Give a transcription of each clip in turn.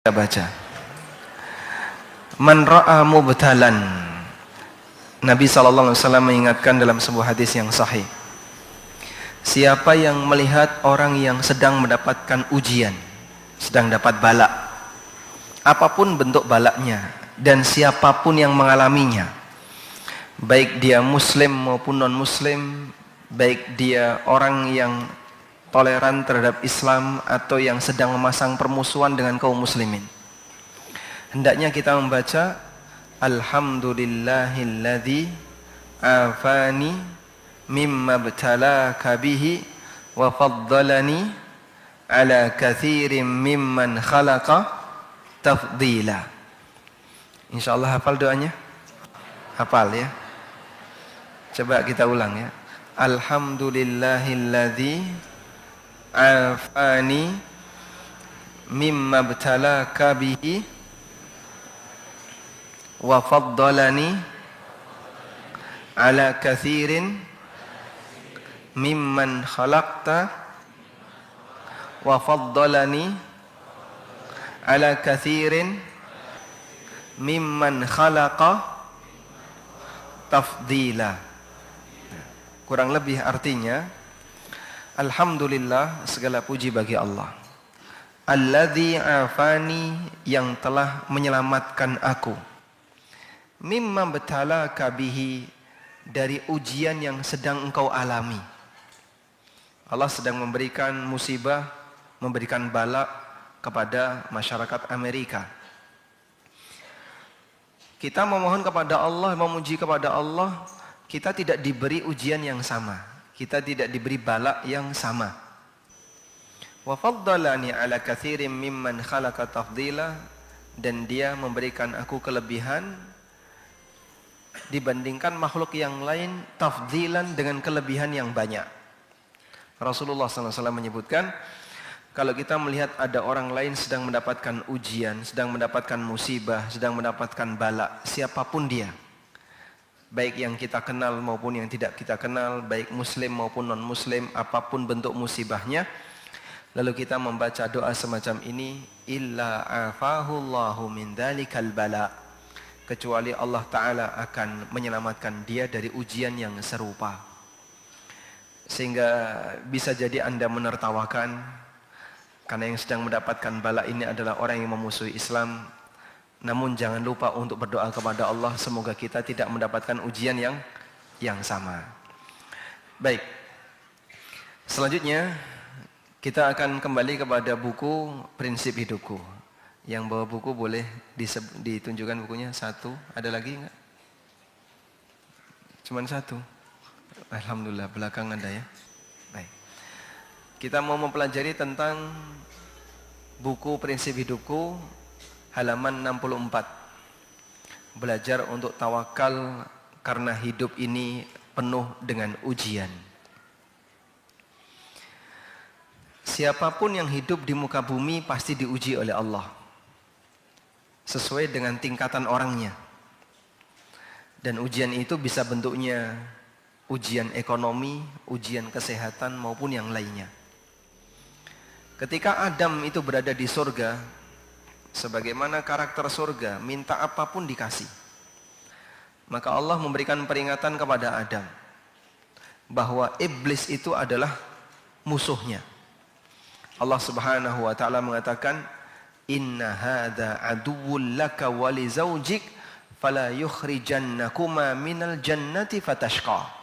Kita baca. Man ra'a mubtalan. Nabi SAW mengingatkan dalam sebuah hadis yang sahih. Siapa yang melihat orang yang sedang mendapatkan ujian, sedang dapat bala, apapun bentuk balaknya, dan siapapun yang mengalaminya, baik dia muslim maupun non-muslim, baik dia orang yang toleran terhadap Islam atau yang sedang memasang permusuhan dengan kaum muslimin, hendaknya kita membaca Alhamdulillahilladzi afani mimma btalaka bihi wa faddalani ala katsirin mimman khalaqa tafdila. Insyaallah hafal doanya? Hafal ya? Coba kita ulang ya. Alhamdulillahilladzi afani mimma btalaka bihi wa faddalani ala katsirin mimman khalaqta wa faddalani ala katsirin mimman khalaqa tafdila. Kurang lebih artinya, alhamdulillah, segala puji bagi Allah, alladzi afani, yang telah menyelamatkan aku, mimma btalaka bihi, dari ujian yang sedang engkau alami. Allah sedang memberikan musibah, memberikan bala kepada masyarakat Amerika. Kita memohon kepada Allah, memuji kepada Allah, kita tidak diberi ujian yang sama, kita tidak diberi bala yang sama. Wa faddalani ala katsirin mimman khalaqa tafdila, dan dia memberikan aku kelebihan dibandingkan makhluk yang lain, tafdilan, dengan kelebihan yang banyak. Rasulullah SAW menyebutkan, kalau kita melihat ada orang lain sedang mendapatkan ujian, sedang mendapatkan musibah, sedang mendapatkan bala, siapapun dia, baik yang kita kenal maupun yang tidak kita kenal, baik muslim maupun non muslim, apapun bentuk musibahnya, lalu kita membaca doa semacam ini, illa afahullahu min dzalikal bala, kecuali Allah Ta'ala akan menyelamatkan dia dari ujian yang serupa. Sehingga bisa jadi Anda menertawakan, karena yang sedang mendapatkan bala ini adalah orang yang memusuhi Islam. Namun jangan lupa untuk berdoa kepada Allah, semoga kita tidak mendapatkan ujian yang sama. Baik, selanjutnya kita akan kembali kepada buku Prinsip Hidupku. Yang bawa buku boleh ditunjukkan bukunya. Satu, ada lagi enggak? Cuman satu. Alhamdulillah, belakang ada ya. Baik. Kita mau mempelajari tentang buku Prinsip Hidupku, halaman 64. Belajar untuk tawakal karena hidup ini penuh dengan ujian. Siapapun yang hidup di muka bumi pasti diuji oleh Allah, sesuai dengan tingkatan orangnya. Dan ujian itu bisa bentuknya ujian ekonomi, ujian kesehatan, maupun yang lainnya. Ketika Adam itu berada di surga, sebagaimana karakter surga, minta apapun dikasih. Maka Allah memberikan peringatan kepada Adam bahwa iblis itu adalah musuhnya. Allah Subhanahu wa taala mengatakan, inna hadza aduwwul laka wa li zaujik fala yukhrijannakuma minal jannati fatashqa.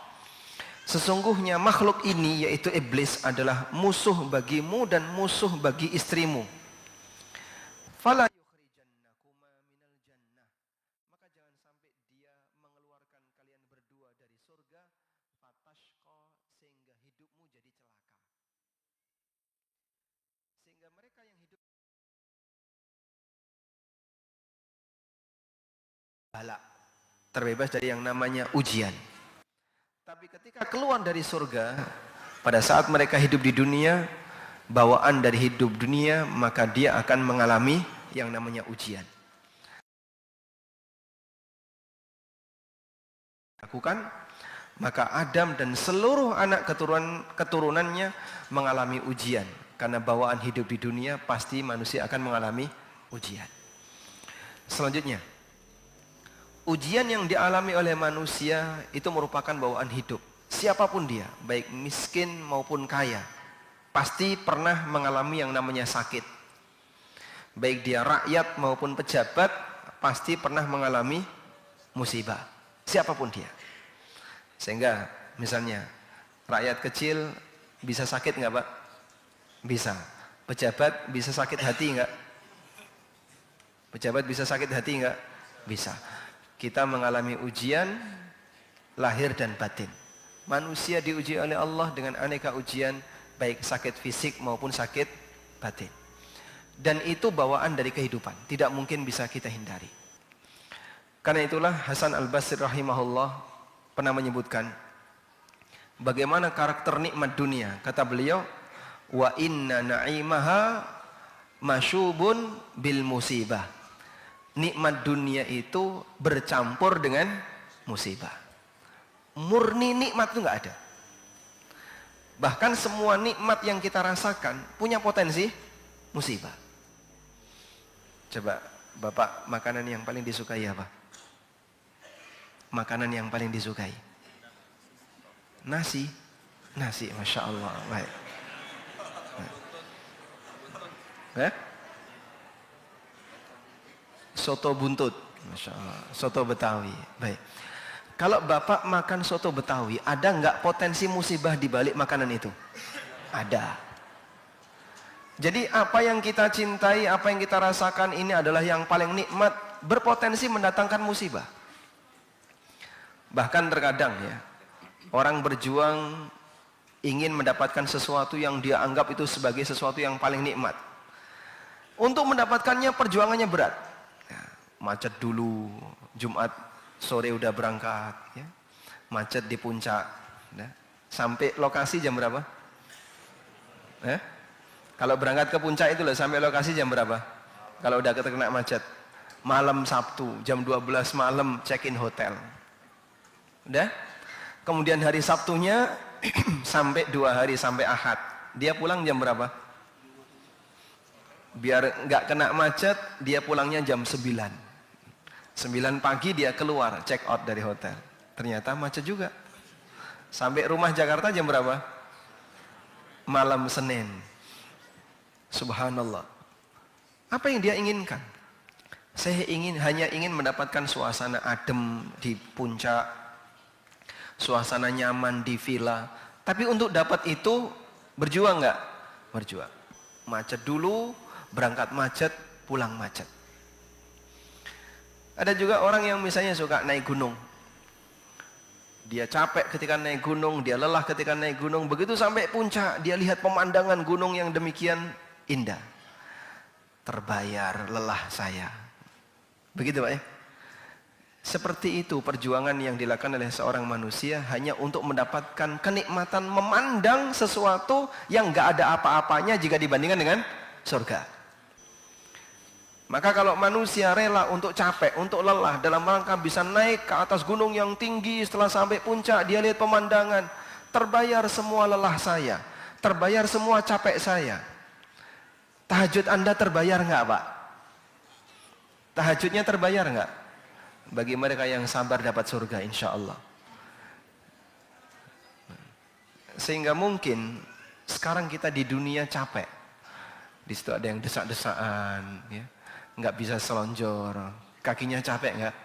Sesungguhnya makhluk ini, yaitu iblis, adalah musuh bagimu dan musuh bagi istrimu. Fala yukhrijannakuma minal jannah, maka jangan sampai dia mengeluarkan kalian berdua dari surga, fatashqa, sehingga hidupmu jadi celaka. Sehingga mereka yang hidup bala, terbebas dari yang namanya ujian. Tapi ketika keluar dari surga, pada saat mereka hidup di dunia, bawaan dari hidup dunia, maka dia akan mengalami yang namanya ujian. Lakukan, maka Adam dan seluruh anak keturunannya mengalami ujian. Karena bawaan hidup di dunia, pasti manusia akan mengalami ujian. Selanjutnya, ujian yang dialami oleh manusia itu merupakan bawaan hidup. Siapapun dia, baik miskin maupun kaya, pasti pernah mengalami yang namanya sakit. Baik dia rakyat maupun pejabat, pasti pernah mengalami musibah. Siapapun dia. Sehingga misalnya rakyat kecil bisa sakit nggak Pak? Bisa. Pejabat bisa sakit hati nggak? Pejabat bisa sakit hati nggak? Bisa. Kita mengalami ujian lahir dan batin. Manusia diuji oleh Allah dengan aneka ujian, baik sakit fisik maupun sakit batin. Dan itu bawaan dari kehidupan, tidak mungkin bisa kita hindari. Karena itulah Hasan Al-Basri rahimahullah pernah menyebutkan bagaimana karakter nikmat dunia. Kata beliau, wa inna na'imaha masyubun bil musibah. Nikmat dunia itu bercampur dengan musibah. Murni nikmat itu enggak ada. Bahkan semua nikmat yang kita rasakan punya potensi musibah. Coba Bapak, makanan yang paling disukai apa? Makanan yang paling disukai? Nasi. Nasi, Masya Allah. Baik. Soto buntut, Masya Allah. Soto Betawi. Baik. Kalau Bapak makan soto Betawi, ada nggak potensi musibah di balik makanan itu? Ada. Jadi apa yang kita cintai, apa yang kita rasakan ini adalah yang paling nikmat, berpotensi mendatangkan musibah. Bahkan terkadang ya, orang berjuang ingin mendapatkan sesuatu yang dia anggap itu sebagai sesuatu yang paling nikmat. Untuk mendapatkannya perjuangannya berat. Ya, macet dulu, Jumat sore udah berangkat, ya. Macet di puncak, ya. Sampai lokasi jam berapa? Kalau berangkat ke puncak itu loh, sampai lokasi jam berapa? Kalau udah kena macet, malam Sabtu jam 12 malam check-in hotel. Udah? Kemudian hari Sabtunya sampai 2 hari sampai Ahad. Dia pulang jam berapa? Biar nggak kena macet, dia pulangnya jam 9. 9 pagi dia keluar, check out dari hotel. Ternyata macet juga. Sampai rumah Jakarta jam berapa? Malam Senin. Subhanallah. Apa yang dia inginkan? Saya hanya ingin mendapatkan suasana adem di puncak, suasana nyaman di villa. Tapi untuk dapat itu berjuang nggak? Berjuang. Macet dulu, berangkat macet, pulang macet. Ada juga orang yang misalnya suka naik gunung. Dia capek ketika naik gunung, dia lelah ketika naik gunung. Begitu sampai puncak, dia lihat pemandangan gunung yang demikian indah. Terbayar lelah saya. Begitu Pak ya? Seperti itu perjuangan yang dilakukan oleh seorang manusia hanya untuk mendapatkan kenikmatan memandang sesuatu yang gak ada apa-apanya jika dibandingkan dengan surga. Maka kalau manusia rela untuk capek, untuk lelah dalam rangka bisa naik ke atas gunung yang tinggi, setelah sampai puncak dia lihat pemandangan, terbayar semua lelah saya, terbayar semua capek saya. Tahajud Anda terbayar nggak Pak? Tahajudnya terbayar nggak? Bagi mereka yang sabar dapat surga insya Allah. Sehingga mungkin sekarang kita di dunia capek. Di situ ada yang desak-desaan, ya. Nggak bisa selonjor, kakinya capek nggak?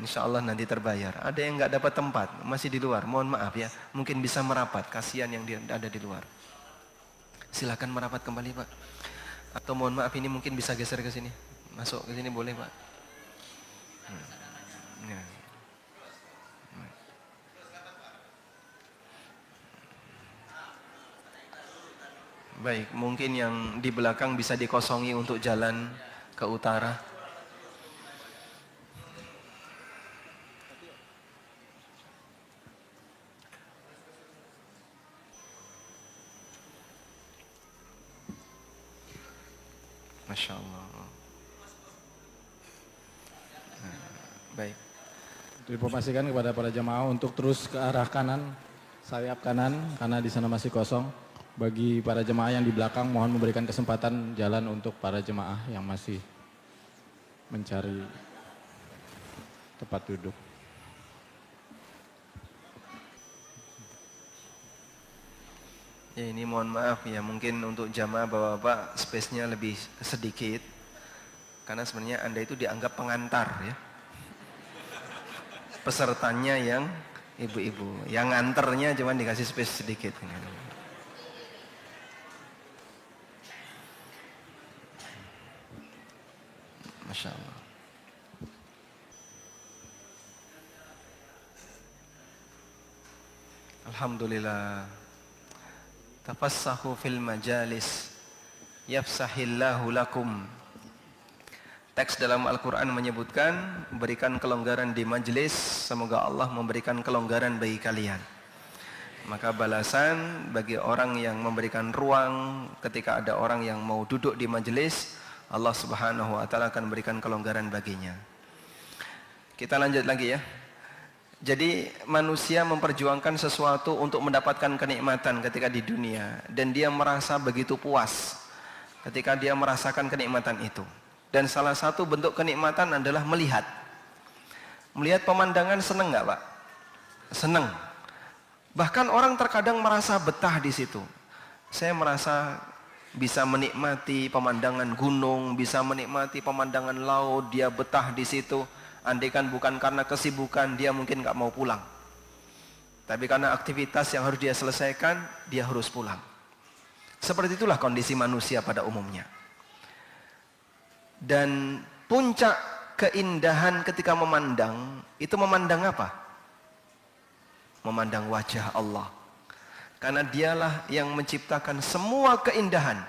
Insya Allah nanti terbayar. Ada yang nggak dapat tempat, masih di luar. Mohon maaf ya, mungkin bisa merapat. Kasihan yang ada di luar. Silakan merapat kembali Pak. Atau mohon maaf ini mungkin bisa geser ke sini, masuk ke sini boleh Pak. Ya. Baik, mungkin yang di belakang bisa dikosongi untuk jalan ke utara. Masya Allah. Baik. Diinformasikan kepada para jemaah untuk terus ke arah kanan, sayap kanan, karena di sana masih kosong. Bagi para jemaah yang di belakang, mohon memberikan kesempatan jalan untuk para jemaah yang masih mencari tempat duduk. Ya, ini mohon maaf ya, mungkin untuk jamaah bapak-bapak space-nya lebih sedikit. Karena sebenarnya Anda itu dianggap pengantar ya. Pesertanya yang ibu-ibu, yang nganternya cuma dikasih space sedikit. Masya Allah. Alhamdulillah. Tafassahu fil majalis yafsahillahu lakum. Teks dalam Al-Quran menyebutkan, berikan kelonggaran di majelis, semoga Allah memberikan kelonggaran bagi kalian. Maka balasan bagi orang yang memberikan ruang ketika ada orang yang mau duduk di majelis, Allah Subhanahu wa taala akan berikan kelonggaran baginya. Kita lanjut lagi ya. Jadi manusia memperjuangkan sesuatu untuk mendapatkan kenikmatan ketika di dunia, dan dia merasa begitu puas ketika dia merasakan kenikmatan itu. Dan salah satu bentuk kenikmatan adalah melihat. Melihat pemandangan senang nggak Pak? Senang. Bahkan orang terkadang merasa betah di situ. Saya merasa bisa menikmati pemandangan gunung, bisa menikmati pemandangan laut, dia betah di situ. Andaikan bukan karena kesibukan, dia mungkin nggak mau pulang. Tapi karena aktivitas yang harus dia selesaikan, dia harus pulang. Seperti itulah kondisi manusia pada umumnya. Dan puncak keindahan ketika memandang, itu memandang apa? Memandang wajah Allah. Karena dialah yang menciptakan semua keindahan.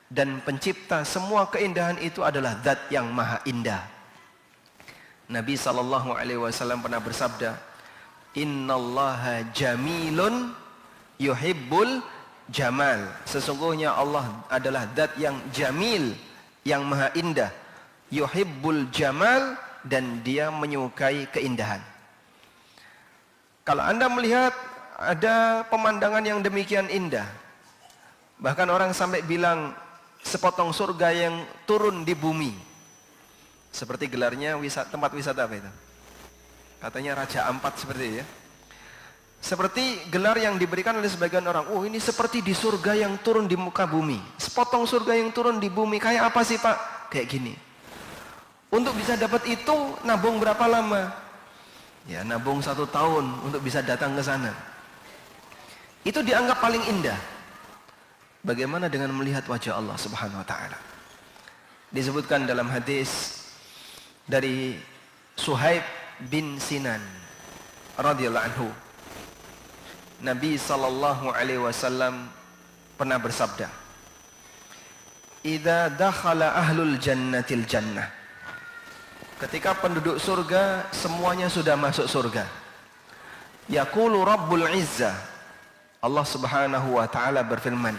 Dan pencipta semua keindahan itu adalah Zat yang maha indah. Nabi SAW pernah bersabda, Innallaha jamilun yuhibbul jamal. Sesungguhnya Allah adalah Zat yang jamil, yang maha indah. Yuhibbul jamal, dan dia menyukai keindahan. Kalau Anda melihat ada pemandangan yang demikian indah, bahkan orang sampai bilang sepotong surga yang turun di bumi. Seperti gelarnya tempat wisata apa itu? Katanya Raja Ampat seperti itu ya. Seperti gelar yang diberikan oleh sebagian orang. Oh, ini seperti di surga yang turun di muka bumi. Sepotong surga yang turun di bumi. Kayak apa sih Pak? Kayak gini. Untuk bisa dapat itu nabung berapa lama? Ya, nabung 1 tahun untuk bisa datang ke sana. Itu dianggap paling indah. Bagaimana dengan melihat wajah Allah Subhanahu wa taala? Disebutkan dalam hadis dari Suhaib bin Sinan radhiyallahu anhu, Nabi sallallahu alaihi wasallam pernah bersabda, "Idza dakhala ahlul jannatil jannah." Ketika penduduk surga semuanya sudah masuk surga. Yaqulu Rabbul Izzah, Allah Subhanahu wa taala berfirman,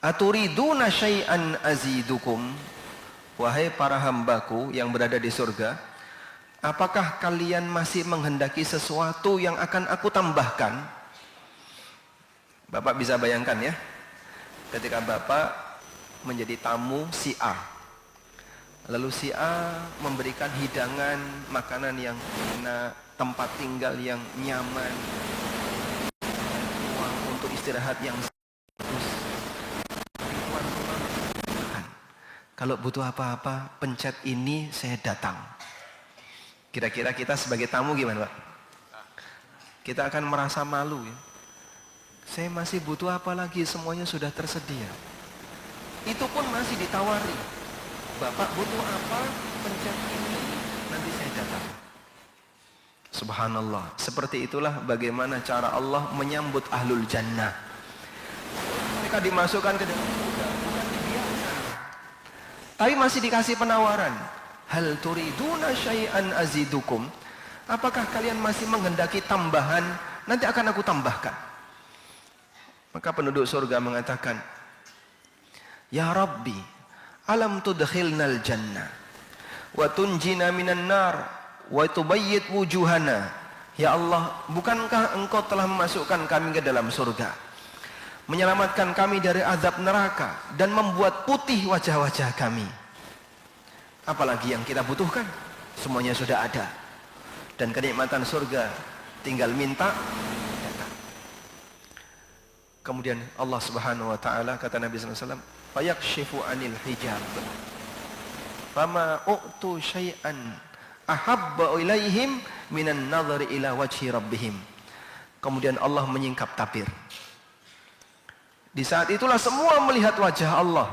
"Aturiduna syai'an azidukum?" Wahai para hambaku yang berada di surga, apakah kalian masih menghendaki sesuatu yang akan aku tambahkan? Bapak bisa bayangkan ya, ketika Bapak menjadi tamu si A, lalu si A memberikan hidangan makanan yang enak, tempat tinggal yang nyaman, uang untuk istirahat yang bagus. Kalau butuh apa-apa, pencet ini, saya datang. Kira-kira kita sebagai tamu gimana Pak? Kita akan merasa malu ya. Saya masih butuh apa lagi, semuanya sudah tersedia. Itu pun masih ditawari. Bapak butuh apa, pencet ini, nanti saya datang. Subhanallah. Seperti itulah bagaimana cara Allah menyambut ahlul jannah. Mereka dimasukkan ke dalam surga, bukan dibiarkan, tapi masih dikasih penawaran. Hal turiduna syai'an azidukum? Apakah kalian masih menghendaki tambahan? Nanti akan aku tambahkan. Maka penduduk surga mengatakan, Ya Rabbi, alam tudkhilnal jannah wa tunjina minan nar wa tubayyit wujuhana. Ya Allah, bukankah engkau telah memasukkan kami ke dalam surga, menyelamatkan kami dari azab neraka, dan membuat putih wajah-wajah kami. Apalagi yang kita butuhkan? Semuanya sudah ada. Dan kenikmatan surga tinggal minta. Kemudian Allah Subhanahu wa taala, kata Nabi sallallahu alaihi wasallam, fayakshifu 'anil hijab. Fama u'tu syai'an ahabba ilaihim minan nadhari ila wajhi rabbihim. Kemudian Allah menyingkap tabir. Di saat itulah semua melihat wajah Allah,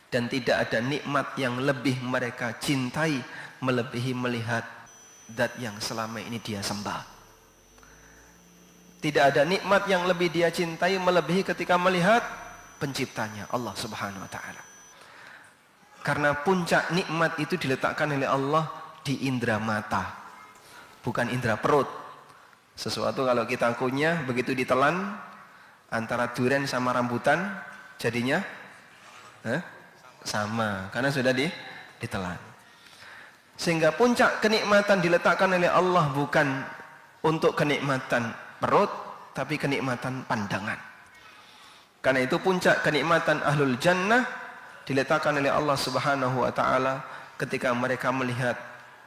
dan tidak ada nikmat yang lebih mereka cintai melebihi melihat zat yang selama ini dia sembah. Tidak ada nikmat yang lebih dia cintai melebihi ketika melihat penciptanya, Allah Subhanahu wa taala. Karena puncak nikmat itu diletakkan oleh Allah di indera mata, bukan indera perut. Sesuatu kalau kita kunyah begitu ditelan, antara durian sama rambutan jadinya sama, karena sudah ditelan. Sehingga puncak kenikmatan diletakkan oleh Allah bukan untuk kenikmatan perut, tapi kenikmatan pandangan. Karena itu puncak kenikmatan ahlul jannah diletakkan oleh Allah Subhanahu wa taala ketika mereka melihat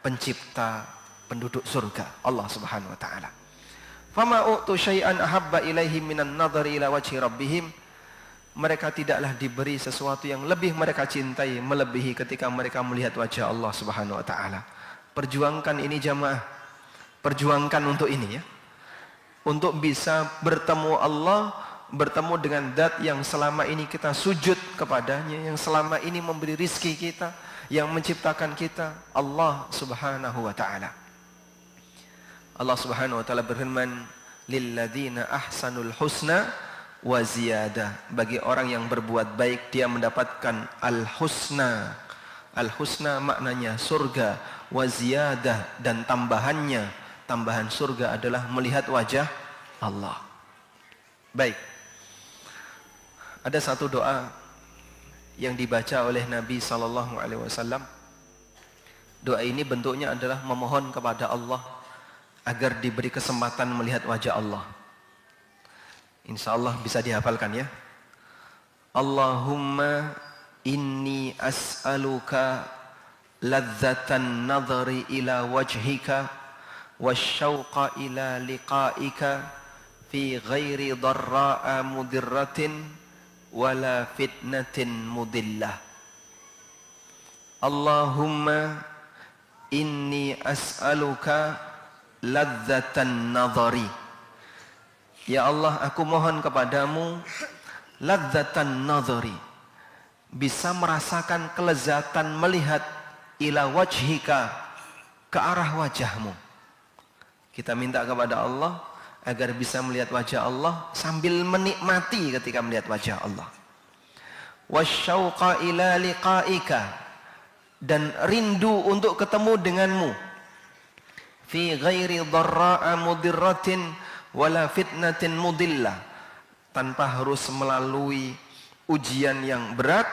pencipta penduduk surga, Allah Subhanahu wa taala. Fama u'tu syai'an ahabba ilaihim minan nadhari ila wajhi rabbihim. Mereka tidaklah diberi sesuatu yang lebih mereka cintai melebihi ketika mereka melihat wajah Allah Subhanahu wa taala. Perjuangkan ini jamaah. Perjuangkan untuk ini ya. Untuk bisa bertemu Allah, bertemu dengan zat yang selama ini kita sujud kepadanya, yang selama ini memberi rizki kita, yang menciptakan kita, Allah Subhanahu wa taala. Allah Subhanahu wa taala berfirman, lilladzina ahsanul husna wa ziyadah. Bagi orang yang berbuat baik dia mendapatkan al-husna. Al-husna maknanya surga, wa ziyadah, dan tambahannya, tambahan surga adalah melihat wajah Allah. Baik. Ada satu doa yang dibaca oleh Nabi sallallahu alaihi wasallam. Doa ini bentuknya adalah memohon kepada Allah agar diberi kesempatan melihat wajah Allah. Insyaallah bisa dihafalkan ya. Allahumma inni as'aluka ladzatan nadhari ila wajhika wasyauqa ila liqa'ika fi ghairi dharra'a mudirratin wala fitnatin mudillah. Allahumma inni as'aluka ladzatan nadhari. Ya Allah, aku mohon kepadamu ladzatan nadhari, bisa merasakan kelezatan melihat ila wajhika, ke arah wajahmu. Kita minta kepada Allah agar bisa melihat wajah Allah sambil menikmati ketika melihat wajah Allah. Wasyauqa ila liqa'ika, dan rindu untuk ketemu denganmu. Fi ghairi dharra'a mudirratin wala fitnatin mudillah, tanpa harus melalui ujian yang berat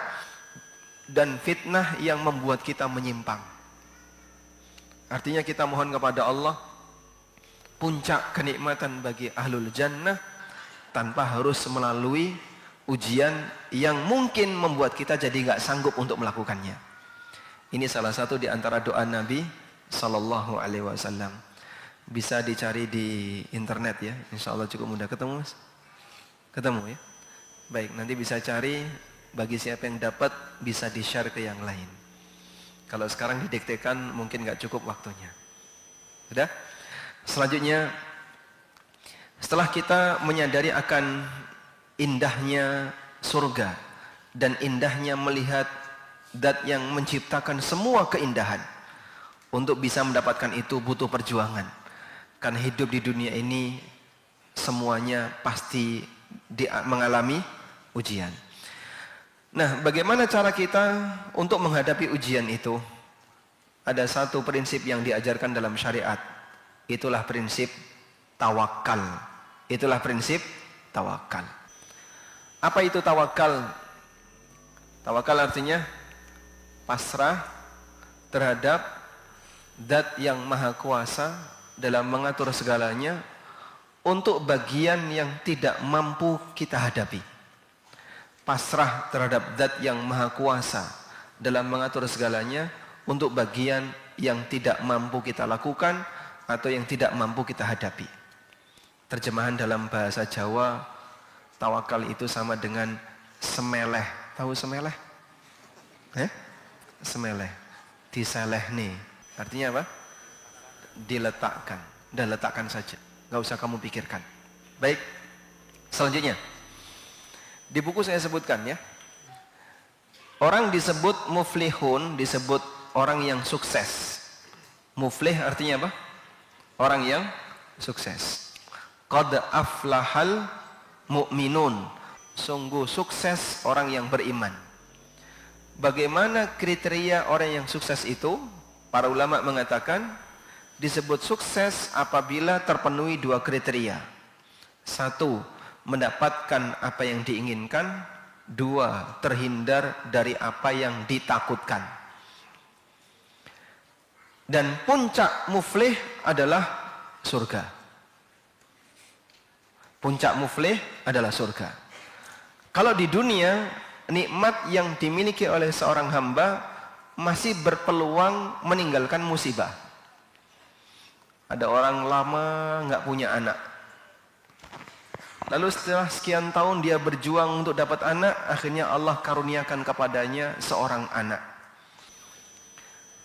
dan fitnah yang membuat kita menyimpang. Artinya kita mohon kepada Allah puncak kenikmatan bagi ahlul jannah tanpa harus melalui ujian yang mungkin membuat kita jadi nggak sanggup untuk melakukannya. Ini salah satu di antara doa Nabi sallallahu alaihi wasallam. Bisa dicari di internet ya. Insya Allah cukup mudah ketemu, Mas. Ketemu ya. Baik, nanti bisa cari, bagi siapa yang dapat bisa di-share ke yang lain. Kalau sekarang didiktekan mungkin nggak cukup waktunya. Sudah? Selanjutnya, setelah kita menyadari akan indahnya surga dan indahnya melihat zat yang menciptakan semua keindahan, untuk bisa mendapatkan itu butuh perjuangan. Karena hidup di dunia ini semuanya pasti mengalami ujian. Nah, bagaimana cara kita untuk menghadapi ujian itu? Ada satu prinsip yang diajarkan dalam syariat. Itulah prinsip tawakal. Itulah prinsip tawakal. Apa itu tawakal? Tawakal artinya pasrah terhadap zat yang maha kuasa dalam mengatur segalanya untuk bagian yang tidak mampu kita hadapi. Pasrah terhadap zat yang maha kuasa dalam mengatur segalanya untuk bagian yang tidak mampu kita lakukan atau yang tidak mampu kita hadapi. Terjemahan dalam bahasa Jawa, tawakal itu sama dengan semeleh. Tahu semeleh? Semeleh. Diseleh nih. Artinya apa? Diletakkan. Dan letakkan saja. Gak usah kamu pikirkan. Baik. Selanjutnya. Di buku saya sebutkan ya. Orang disebut muflihun, disebut orang yang sukses. Muflih artinya apa? Orang yang sukses. Qad aflahal mu'minun. Sungguh sukses orang yang beriman. Bagaimana kriteria orang yang sukses itu? Para ulama mengatakan disebut sukses apabila terpenuhi dua kriteria. Satu, mendapatkan apa yang diinginkan. Dua, terhindar dari apa yang ditakutkan. Dan puncak muflih adalah surga. Puncak muflih adalah surga. Kalau di dunia, nikmat yang dimiliki oleh seorang hamba masih berpeluang meninggalkan musibah. Ada orang lama nggak punya anak. Lalu setelah sekian tahun dia berjuang untuk dapat anak, akhirnya Allah karuniakan kepadanya seorang anak.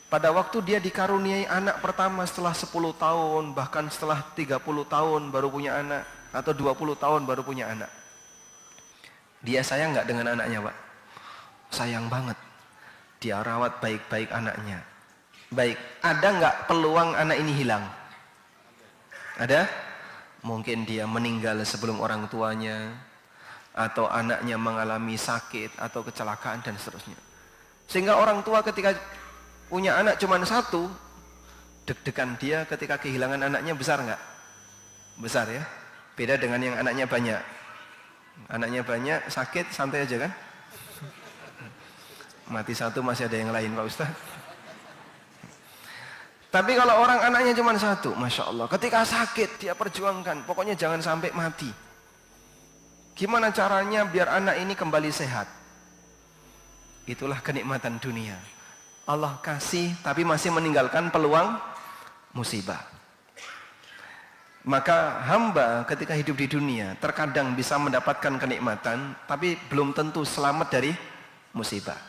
Pada waktu dia dikaruniai anak pertama setelah 10 tahun, bahkan setelah 30 tahun baru punya anak, atau 20 tahun baru punya anak. Dia sayang nggak dengan anaknya, Pak? Sayang banget. Dia rawat baik-baik anaknya. Baik, ada nggak peluang anak ini hilang? Ada? Mungkin dia meninggal sebelum orang tuanya, atau anaknya mengalami sakit atau kecelakaan dan seterusnya. Sehingga orang tua ketika punya anak cuma satu, deg-degan dia ketika kehilangan anaknya besar nggak? Besar ya. Beda dengan yang anaknya banyak. Anaknya banyak, sakit, santai aja kan? Mati satu masih ada yang lain Pak Ustaz. Tapi kalau orang anaknya cuma satu, Masya Allah, ketika sakit dia perjuangkan, pokoknya jangan sampai mati. Gimana caranya biar anak ini kembali sehat? Itulah kenikmatan dunia. Allah kasih tapi masih meninggalkan peluang musibah. Maka hamba ketika hidup di dunia terkadang bisa mendapatkan kenikmatan tapi belum tentu selamat dari musibah.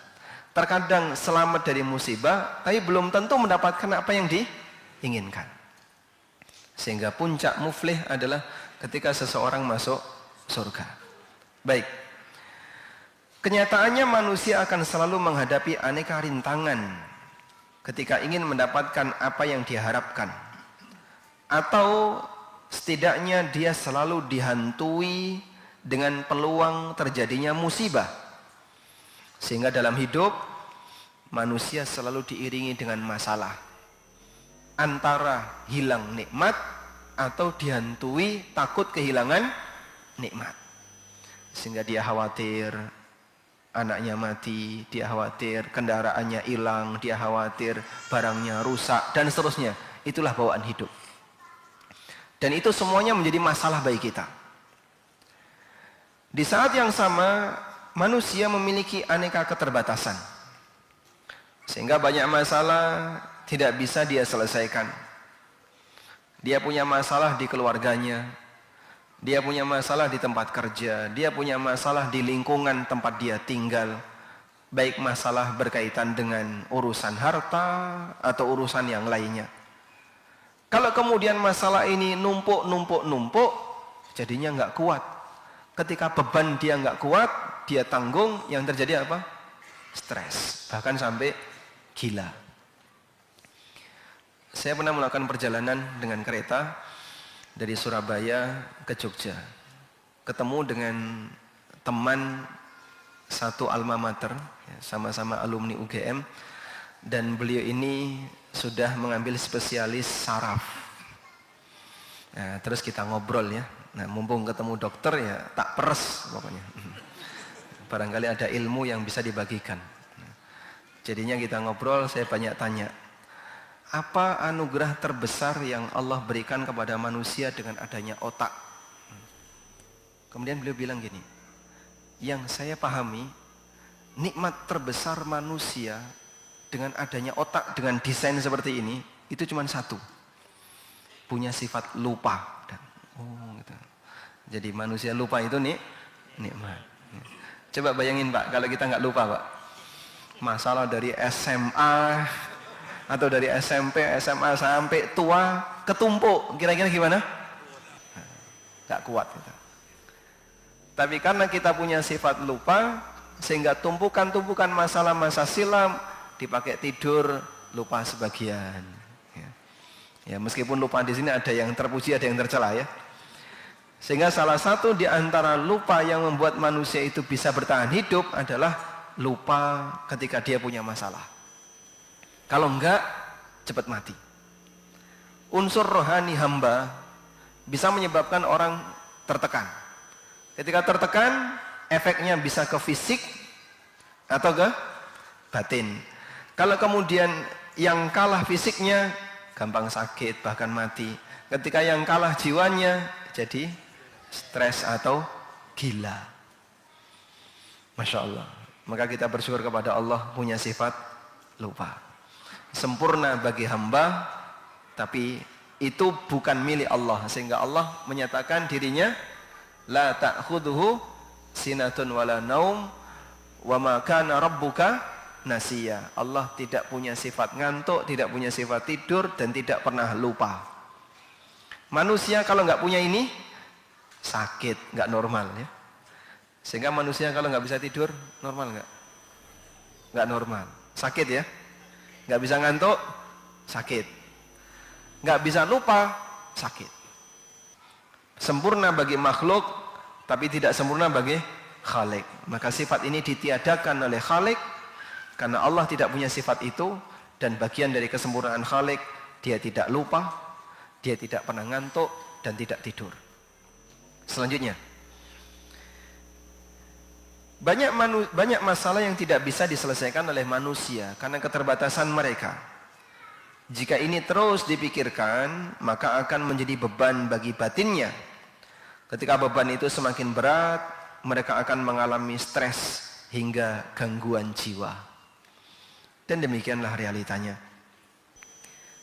Terkadang selamat dari musibah tapi belum tentu mendapatkan apa yang diinginkan. Sehingga puncak muflih adalah ketika seseorang masuk surga. Baik. Kenyataannya manusia akan selalu menghadapi aneka rintangan ketika ingin mendapatkan apa yang diharapkan. Atau setidaknya dia selalu dihantui dengan peluang terjadinya musibah. Sehingga dalam hidup manusia selalu diiringi dengan masalah. Antara hilang nikmat atau dihantui takut kehilangan nikmat. Sehingga dia khawatir anaknya mati, dia khawatir kendaraannya hilang, dia khawatir barangnya rusak dan seterusnya. Itulah bawaan hidup. Dan itu semuanya menjadi masalah bagi kita. Di saat yang sama, manusia memiliki aneka keterbatasan. Sehingga banyak masalah tidak bisa dia selesaikan. Dia punya masalah di keluarganya. Dia punya masalah di tempat kerja. Dia punya masalah di lingkungan tempat dia tinggal. Baik masalah berkaitan dengan urusan harta atau urusan yang lainnya. Kalau kemudian masalah ini numpuk, jadinya nggak kuat. Ketika beban dia nggak kuat, dia tanggung, yang terjadi apa? Stres, bahkan sampai gila. Saya pernah melakukan perjalanan dengan kereta dari Surabaya ke Jogja. Ketemu dengan teman satu alma mater, sama-sama alumni UGM, dan beliau ini sudah mengambil spesialis saraf. Nah, terus kita ngobrol ya. Nah, mumpung ketemu dokter ya tak peres pokoknya. Barangkali ada ilmu yang bisa dibagikan. Jadinya kita ngobrol, saya banyak tanya. apa anugerah terbesar yang Allah berikan kepada manusia dengan adanya otak? Kemudian beliau bilang gini, yang saya pahami, nikmat terbesar manusia dengan adanya otak, dengan desain seperti ini, itu cuma satu. Punya sifat lupa. Gitu. Jadi manusia lupa itu nikmat. Coba bayangin Pak, kalau kita nggak lupa Pak. Masalah dari SMA atau dari SMP, SMA sampai tua ketumpuk, kira-kira gimana? Nggak kuat kita. Tapi karena kita punya sifat lupa, sehingga tumpukan-tumpukan masalah masa silam dipakai tidur, lupa sebagian. Ya, meskipun lupa di sini ada yang terpuji, ada yang tercela ya. Sehingga salah satu di antara lupa yang membuat manusia itu bisa bertahan hidup adalah lupa ketika dia punya masalah. Kalau enggak, cepat mati. Unsur rohani hamba bisa menyebabkan orang tertekan. Ketika tertekan, efeknya bisa ke fisik atau ke batin. Kalau kemudian yang kalah fisiknya, gampang sakit, bahkan mati. Ketika yang kalah jiwanya, jadi stres atau gila. Masya Allah. Maka kita bersyukur kepada Allah punya sifat lupa. Sempurna bagi hamba, tapi itu bukan milik Allah. Sehingga Allah menyatakan dirinya, la ta'khudhuhu sinatun wala naum wa ma kana rabbuka nasiya. Allah tidak punya sifat ngantuk, tidak punya sifat tidur, dan tidak pernah lupa. Manusia kalau nggak punya ini sakit, nggak normal ya. Sehingga manusia kalau nggak bisa tidur normal nggak? Nggak normal, sakit ya. Nggak bisa ngantuk, sakit. Nggak bisa lupa, sakit. Sempurna bagi makhluk, tapi tidak sempurna bagi Khalik. Maka sifat ini ditiadakan oleh Khalik, karena Allah tidak punya sifat itu, dan bagian dari kesempurnaan Khalik, dia tidak lupa, dia tidak pernah ngantuk, dan tidak tidur. Selanjutnya, banyak masalah yang tidak bisa diselesaikan oleh manusia karena keterbatasan mereka. Jika ini terus dipikirkan, maka akan menjadi beban bagi batinnya. Ketika beban itu semakin berat, mereka akan mengalami stres hingga gangguan jiwa. Dan demikianlah realitanya.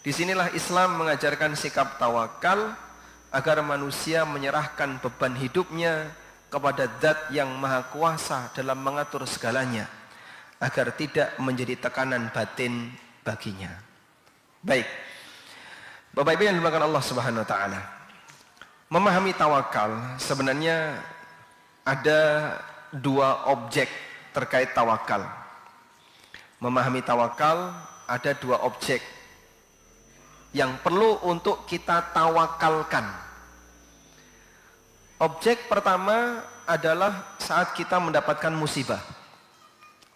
Disinilah Islam mengajarkan sikap tawakal agar manusia menyerahkan beban hidupnya kepada Zat yang Maha Kuasa dalam mengatur segalanya, agar tidak menjadi tekanan batin baginya. Baik, Bapak Ibu yang dimuliakan Allah Subhanahu wa taala. Memahami tawakal, sebenarnya ada dua objek terkait tawakal. Memahami tawakal, ada dua objek yang perlu untuk kita tawakalkan. Objek pertama adalah saat kita mendapatkan musibah.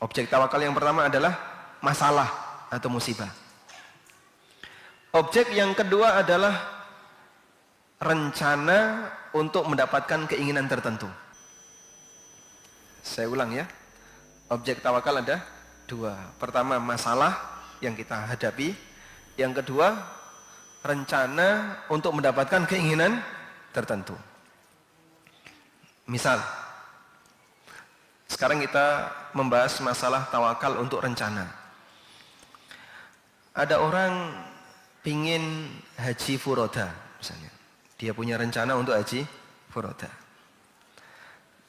Objek tawakal yang pertama adalah masalah atau musibah. Objek yang kedua adalah rencana untuk mendapatkan keinginan tertentu. Saya ulang ya. Objek tawakal ada dua. Pertama, masalah yang kita hadapi. Yang kedua, rencana untuk mendapatkan keinginan tertentu. Misal, sekarang kita membahas masalah tawakal untuk rencana. Ada orang pingin haji furoda misalnya. Dia punya rencana untuk haji furoda.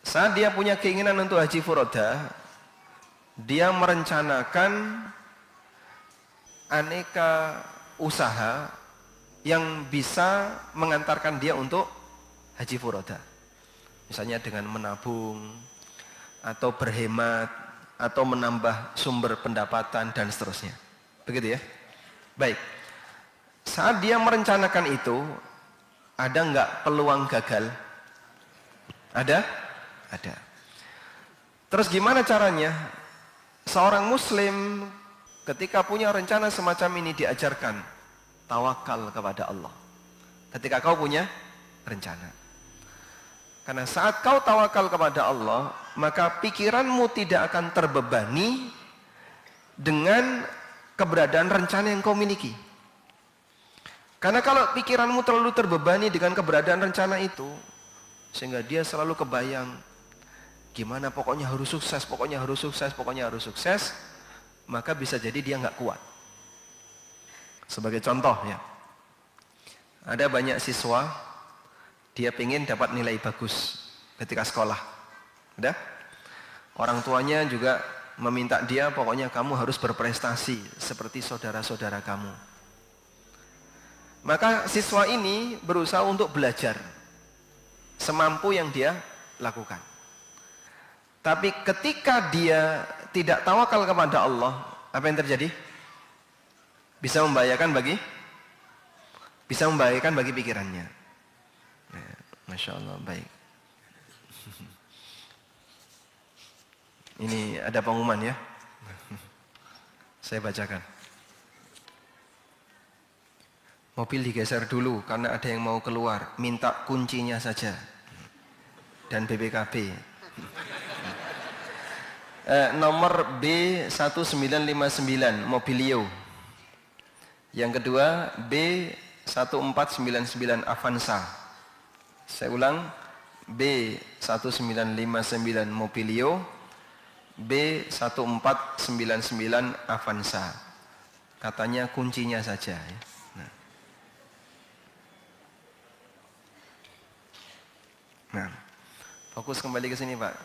Saat dia punya keinginan untuk haji furoda, dia merencanakan aneka usaha yang bisa mengantarkan dia untuk haji furoda. Misalnya dengan menabung, atau berhemat, atau menambah sumber pendapatan, dan seterusnya. Begitu ya? Baik. Saat dia merencanakan itu, ada nggak peluang gagal? Ada? Ada. Terus gimana caranya? Seorang muslim ketika punya rencana semacam ini diajarkan tawakal kepada Allah. Ketika kau punya rencana. Karena saat kau tawakal kepada Allah, maka pikiranmu tidak akan terbebani dengan keberadaan rencana yang kau miliki. Karena kalau pikiranmu terlalu terbebani dengan keberadaan rencana itu, sehingga dia selalu kebayang, gimana pokoknya harus sukses, pokoknya harus sukses, pokoknya harus sukses, maka bisa jadi dia nggak kuat. Sebagai contoh ya, ada banyak siswa, dia pengen dapat nilai bagus ketika sekolah. Udah? Orang tuanya juga meminta dia, pokoknya kamu harus berprestasi seperti saudara-saudara kamu. Maka siswa ini berusaha untuk belajar semampu yang dia lakukan. Tapi ketika dia tidak tawakal kepada Allah, apa yang terjadi? Bisa membahayakan bagi pikirannya. Ya, Masya Allah, baik. Ini ada pengumuman ya. Saya bacakan. Mobil digeser dulu karena ada yang mau keluar, minta kuncinya saja. Dan BPKB. Nomor B1959 Mobilio. Yang kedua B1499 Avanza. Saya ulang, B1959 Mobilio, B1499 Avanza. Katanya kuncinya saja. Nah, fokus kembali ke sini Pak.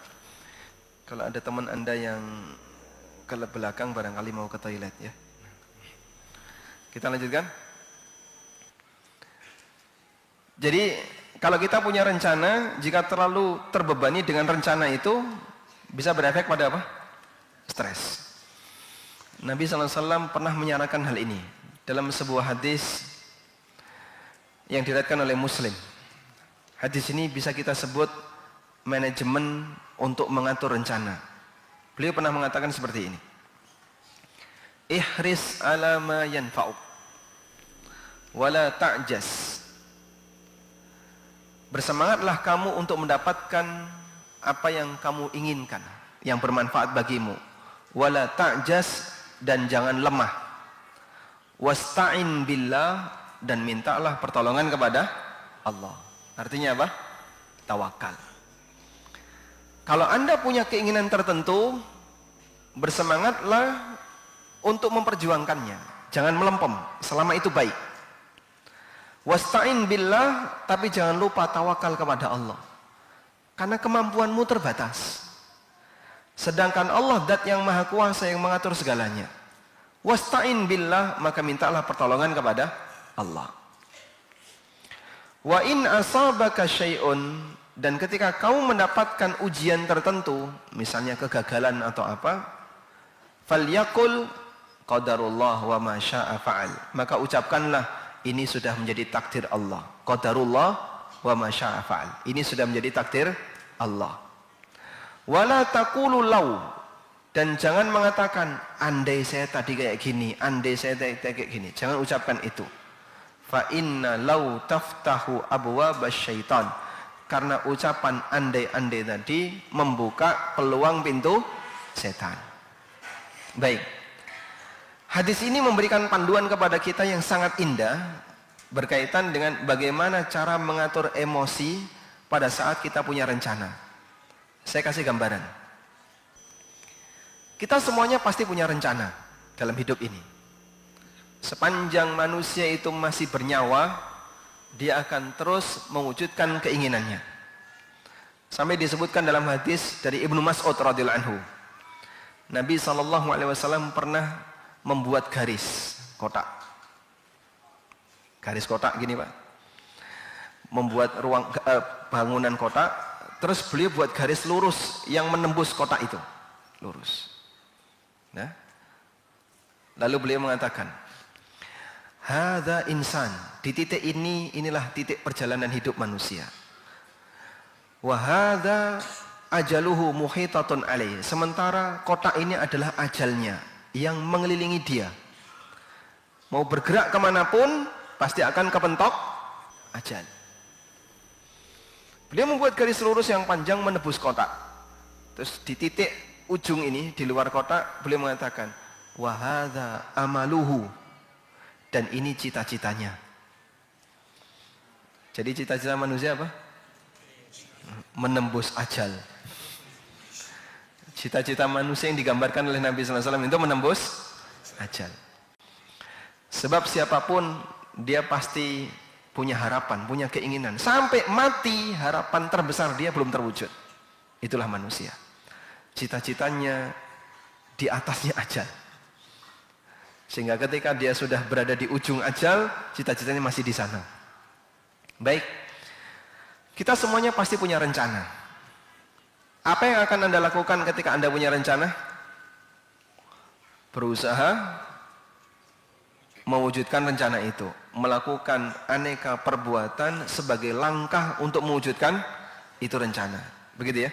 Kalau ada teman Anda yang ke belakang barangkali mau ke toilet ya. Kita lanjutkan. Jadi kalau kita punya rencana, jika terlalu terbebani dengan rencana itu, bisa berefek pada apa? Stres. Nabi SAW pernah menyarankan hal ini dalam sebuah hadis yang diriwayatkan oleh Muslim. Hadis ini bisa kita sebut manajemen untuk mengatur rencana. Beliau pernah mengatakan seperti ini. Ihris ala ma yanfa'uk wala ta'jas. Bersemangatlah kamu untuk mendapatkan apa yang kamu inginkan, yang bermanfaat bagimu. Wala ta'jas, dan jangan lemah. Wasta'in billah, dan mintalah pertolongan kepada Allah. Artinya apa? Tawakal. Kalau Anda punya keinginan tertentu, bersemangatlah untuk memperjuangkannya. Jangan melempem, selama itu baik. Wasta'in billah, tapi jangan lupa tawakal kepada Allah. Karena kemampuanmu terbatas. Sedangkan Allah zat yang maha kuasa yang mengatur segalanya. Wasta'in billah, maka mintalah pertolongan kepada Allah. Wa in asabaka syai'un, dan ketika kamu mendapatkan ujian tertentu, misalnya kegagalan atau apa, falyaqul qadarullah wa ma syaa fa'al. Maka ucapkanlah, ini sudah menjadi takdir Allah. Qadarullah wa ma syaa fa'al. Ini sudah menjadi takdir Allah. Wala taqulu law, dan jangan mengatakan andai saya tadi kayak gini, andai saya tadi kayak gini. Jangan ucapkan itu. Fa inna law taftahu abwabasy syaitan, karena ucapan andai-andai tadi membuka peluang pintu setan. Baik. Hadis ini memberikan panduan kepada kita yang sangat indah berkaitan dengan bagaimana cara mengatur emosi pada saat kita punya rencana. Saya kasih gambaran. Kita semuanya pasti punya rencana dalam hidup ini. Sepanjang manusia itu masih bernyawa, dia akan terus mewujudkan keinginannya. Sampai disebutkan dalam hadis dari Ibnu Mas'ud radhiyallahu anhu. Nabi SAW pernah membuat garis kotak. Garis kotak gini Pak. Membuat ruang bangunan kotak, terus beliau buat garis lurus yang menembus kotak itu. Lurus. Nah. Lalu beliau mengatakan, hadza insan, di titik ini, inilah titik perjalanan hidup manusia. Wa hadza ajaluhu muhitatun alaih. Sementara kotak ini adalah ajalnya yang mengelilingi dia. Mau bergerak kemanapun pasti akan kepentok ajal. Beliau membuat garis lurus yang panjang menembus kotak. Terus di titik ujung ini, di luar kotak, beliau mengatakan, wa hadza amaluhu, dan ini cita-citanya. Jadi cita-cita manusia apa? Menembus ajal. Cita-cita manusia yang digambarkan oleh Nabi SAW itu menembus ajal. Sebab siapapun dia pasti punya harapan, punya keinginan. Sampai mati harapan terbesar dia belum terwujud. Itulah manusia. Cita-citanya di atasnya ajal. Sehingga ketika dia sudah berada di ujung ajal, cita-citanya masih di sana. Baik. Kita semuanya pasti punya rencana. Apa yang akan Anda lakukan ketika Anda punya rencana? Berusaha mewujudkan rencana itu, melakukan aneka perbuatan sebagai langkah untuk mewujudkan itu rencana. Begitu ya?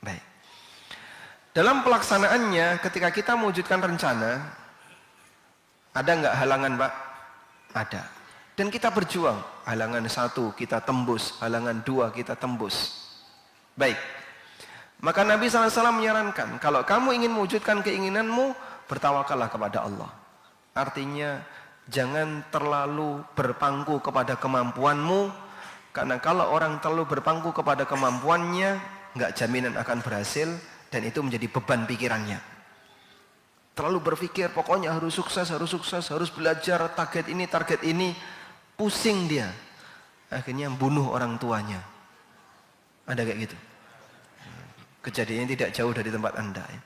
Baik. Dalam pelaksanaannya, ketika kita mewujudkan rencana, ada nggak halangan, Pak? Ada. Dan kita berjuang. Halangan 1 kita tembus, halangan 2 kita tembus. Baik. Maka Nabi SAW menyarankan, kalau kamu ingin mewujudkan keinginanmu, bertawakallah kepada Allah. Artinya, jangan terlalu berpangku kepada kemampuanmu, karena kalau orang terlalu berpangku kepada kemampuannya, nggak jaminan akan berhasil, dan itu menjadi beban pikirannya. Terlalu berpikir, pokoknya harus sukses, harus belajar, target ini, pusing dia. Akhirnya bunuh orang tuanya. Ada kayak gitu. Kejadiannya tidak jauh dari tempat Anda. Ya.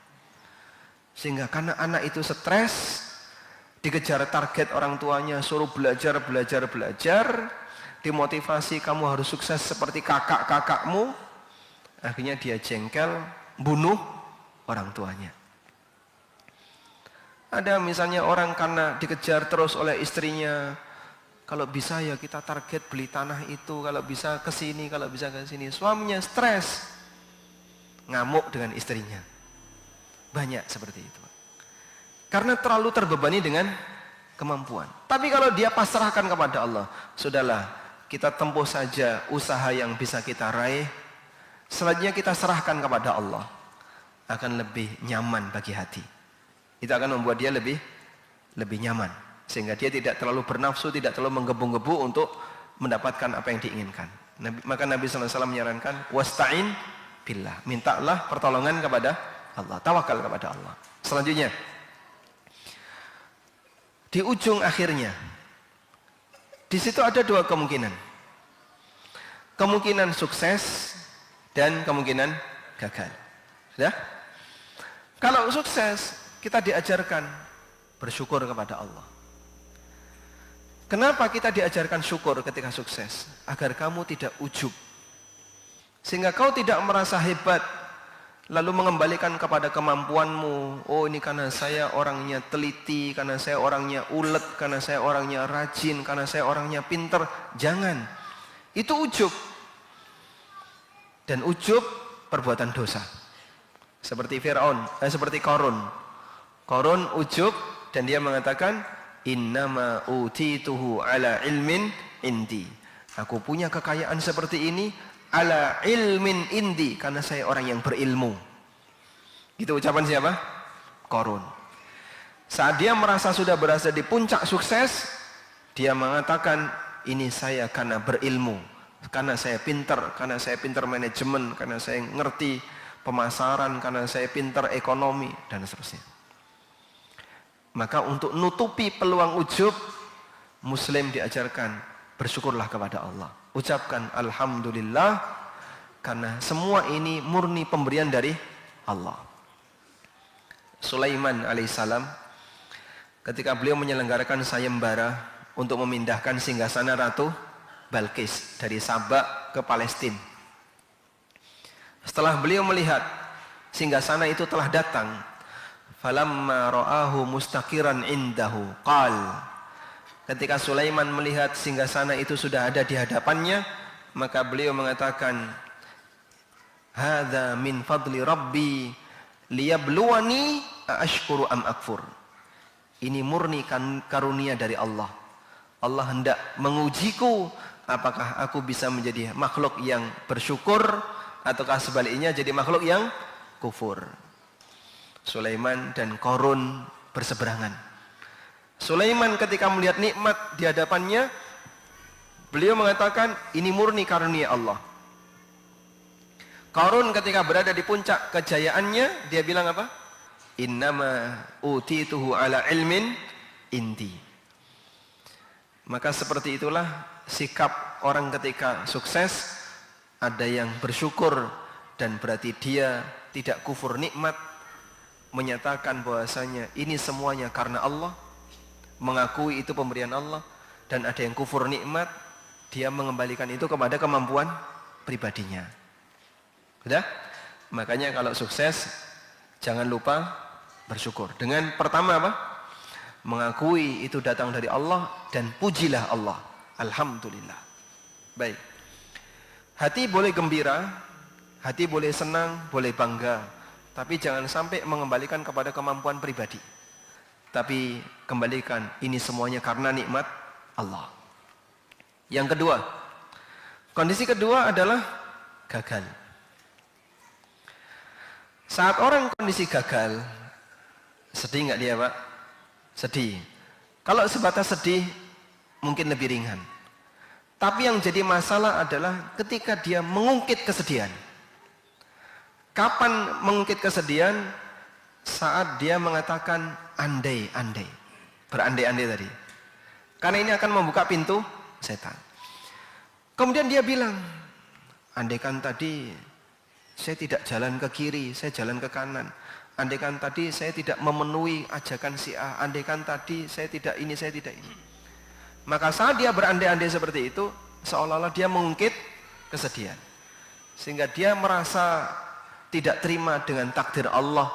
Sehingga karena anak itu stres, dikejar target orang tuanya, suruh belajar, dimotivasi kamu harus sukses seperti kakak-kakakmu, akhirnya dia jengkel, bunuh orang tuanya. Ada misalnya orang karena dikejar terus oleh istrinya, kalau bisa ya kita target beli tanah itu, kalau bisa ke sini, suaminya stres, ngamuk dengan istrinya. Banyak seperti itu. Karena terlalu terbebani dengan kemampuan. Tapi kalau dia pasrahkan kepada Allah, sudahlah, kita tempuh saja usaha yang bisa kita raih. Selanjutnya kita serahkan kepada Allah. Akan lebih nyaman bagi hati. Itu akan membuat dia lebih nyaman. Sehingga dia tidak terlalu bernafsu, tidak terlalu menggebu-gebu untuk mendapatkan apa yang diinginkan. Maka Nabi SAW menyarankan, wasta'in billah. Mintalah pertolongan kepada Allah. Tawakal kepada Allah. Selanjutnya, di ujung akhirnya, di situ ada 2 kemungkinan. Kemungkinan sukses dan kemungkinan gagal. Ya? Kalau sukses, kita diajarkan bersyukur kepada Allah. Kenapa kita diajarkan syukur ketika sukses? Agar kamu tidak ujub. Sehingga kau tidak merasa hebat, lalu mengembalikan kepada kemampuanmu. Oh, ini karena saya orangnya teliti, karena saya orangnya ulet, karena saya orangnya rajin, karena saya orangnya pinter. Jangan. Itu ujub. Dan ujub perbuatan dosa. Seperti seperti Qarun. Qarun ujub dan dia mengatakan, innama utituhu ala ilmin indi. Aku punya kekayaan seperti ini ala ilmin indi, karena saya orang yang berilmu. Itu ucapan siapa? Qarun. Saat dia merasa sudah berada di puncak sukses, dia mengatakan, ini saya karena berilmu, karena saya pintar manajemen, karena saya ngerti pemasaran, karena saya pintar ekonomi, dan seterusnya. Maka untuk nutupi peluang ujub, Muslim diajarkan bersyukurlah kepada Allah. Ucapkan alhamdulillah, karena semua ini murni pemberian dari Allah. Sulaiman alaihissalam, ketika beliau menyelenggarakan sayembara untuk memindahkan singgasana Ratu Balqis dari Sabak ke Palestina. Setelah beliau melihat singgasana itu telah datang, falamma ra'ahu mustaqiran indahu qal, ketika Sulaiman melihat singgasana itu sudah ada di hadapannya, maka beliau mengatakan, hadza min fadli rabbi liyabluwani aashkuru am akfur. Ini murni karunia dari Allah. Allah hendak mengujiku, apakah aku bisa menjadi makhluk yang bersyukur, ataukah sebaliknya jadi makhluk yang kufur. Sulaiman dan Qarun berseberangan. Sulaiman ketika melihat nikmat di hadapannya, Beliau mengatakan ini murni karunia Allah. Qarun ketika berada di puncak kejayaannya, dia bilang apa? Innama utituhu ala ilmin indi. Maka seperti itulah sikap orang ketika sukses. Ada yang bersyukur dan berarti dia tidak kufur nikmat, menyatakan bahwasanya ini semuanya karena Allah, mengakui itu pemberian Allah. Dan ada yang kufur nikmat, dia mengembalikan itu kepada kemampuan pribadinya. Sudah? Makanya kalau sukses jangan lupa bersyukur. Dengan pertama apa? Mengakui itu datang dari Allah dan pujilah Allah. Alhamdulillah. Baik. Hati boleh gembira, hati boleh senang, boleh bangga, tapi jangan sampai mengembalikan kepada kemampuan pribadi. Tapi kembalikan ini semuanya karena nikmat Allah. Yang kedua, kondisi kedua adalah gagal. Saat orang kondisi gagal, sedih nggak dia, Pak? Sedih. Kalau sebatas sedih, mungkin lebih ringan. Tapi yang jadi masalah adalah ketika dia mengungkit kesedihan. Kapan mengungkit kesedihan? Saat dia mengatakan andai-andai. Berandai-andai tadi. Karena ini akan membuka pintu setan. Kemudian dia bilang, andaikan tadi saya tidak jalan ke kiri, saya jalan ke kanan. Andaikan tadi saya tidak memenuhi ajakan si A, andaikan tadi saya tidak ini, saya tidak ini. Maka saat dia berandai-andai seperti itu, seolah-olah dia mengungkit kesedihan. Sehingga dia merasa tidak terima dengan takdir Allah,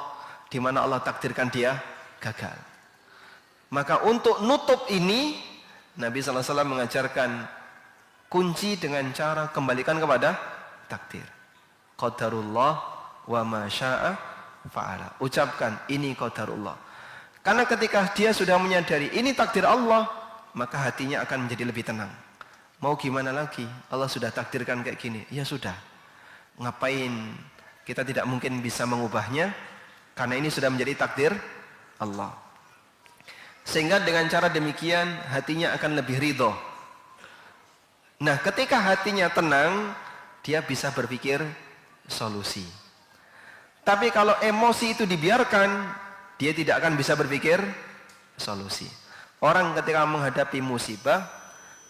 di mana Allah takdirkan dia gagal. Maka untuk nutup ini, Nabi SAW mengajarkan kunci dengan cara kembalikan kepada takdir. Qadarullah wa ma syaa fa'ala. Ucapkan ini qadarullah. Karena ketika dia sudah menyadari ini takdir Allah, maka hatinya akan menjadi lebih tenang. Mau gimana lagi? Allah sudah takdirkan kayak gini. Ya sudah. Ngapain? Kita tidak mungkin bisa mengubahnya karena ini sudah menjadi takdir Allah. Sehingga dengan cara demikian hatinya akan lebih ridho. Nah, ketika hatinya tenang, dia bisa berpikir solusi. Tapi kalau emosi itu dibiarkan, dia tidak akan bisa berpikir solusi. Orang ketika menghadapi musibah,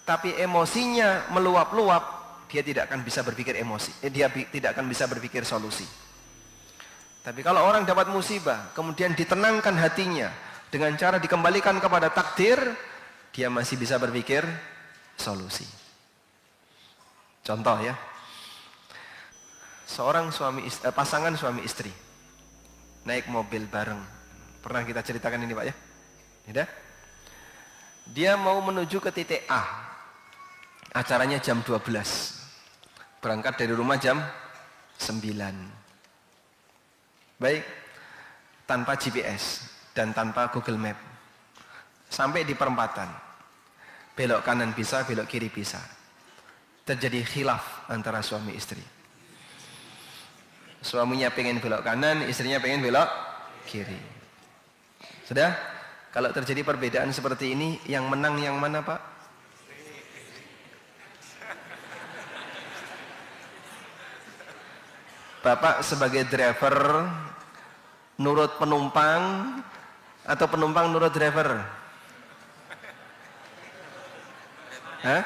tapi emosinya meluap-luap, dia tidak akan bisa berpikir dia tidak akan bisa berpikir solusi. Tapi kalau orang dapat musibah, kemudian ditenangkan hatinya dengan cara dikembalikan kepada takdir, dia masih bisa berpikir solusi. Contoh ya, seorang pasangan suami istri naik mobil bareng. Pernah kita ceritakan ini, Pak ya? Tidak? Dia mau menuju ke titik A. Acaranya jam 12. Berangkat dari rumah jam 9. Baik, tanpa GPS dan tanpa Google Map. Sampai di perempatan. Belok kanan bisa, belok kiri bisa. Terjadi khilaf antara suami istri. Suaminya pengen belok kanan, istrinya pengen belok kiri. Sudah? Kalau terjadi perbedaan seperti ini, yang menang yang mana, Pak? Bapak sebagai driver nurut penumpang atau penumpang nurut driver? Hah?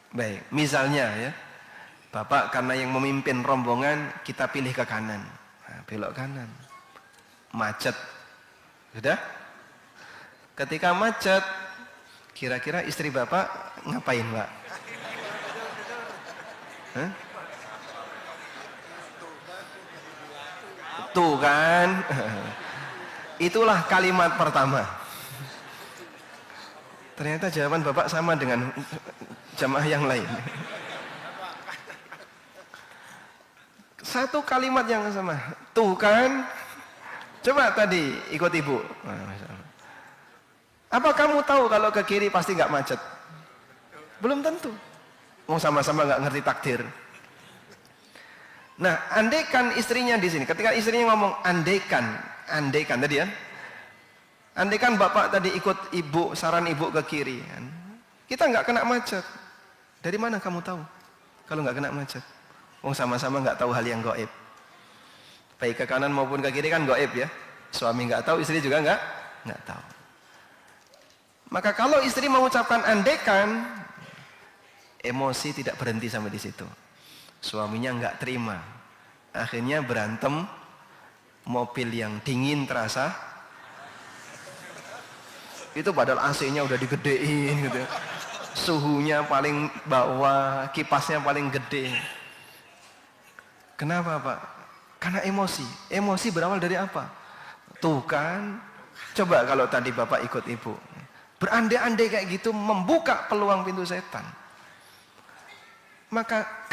Baik, misalnya ya, Bapak karena yang memimpin rombongan, kita pilih ke kanan. Nah, belok kanan. Macet. Sudah? Ketika macet, kira-kira istri Bapak ngapain, Pak? Hah? Tuh kan. Itulah kalimat pertama. Ternyata jawaban Bapak sama dengan jamaah yang lain. Satu kalimat yang sama. Tuh kan. Coba tadi ikut ibu. Apa kamu tahu kalau ke kiri pasti nggak macet? Belum tentu. Mau sama-sama nggak ngerti takdir. Nah, andaikan istrinya di sini. Ketika istrinya ngomong andaikan tadi ya. Andaikan bapak tadi ikut ibu, saran ibu ke kiri, kan? Kita nggak kena macet. Dari mana kamu tahu kalau nggak kena macet? Wong sama-sama nggak tahu hal yang gaib. Baik ke kanan maupun ke kiri kan gaib ya. Suami nggak tahu, istri juga nggak tahu. Maka kalau istri mengucapkan andekan, emosi tidak berhenti sampai di situ. Suaminya nggak terima. Akhirnya berantem, mobil yang dingin terasa. Itu padahal AC-nya udah digedein gitu. Suhunya paling bawah, kipasnya paling gede. Kenapa Pak? Karena emosi. Emosi berawal dari apa? Tuh kan, coba kalau tadi Bapak ikut Ibu. Berandai-andai kayak gitu membuka peluang pintu setan. Maka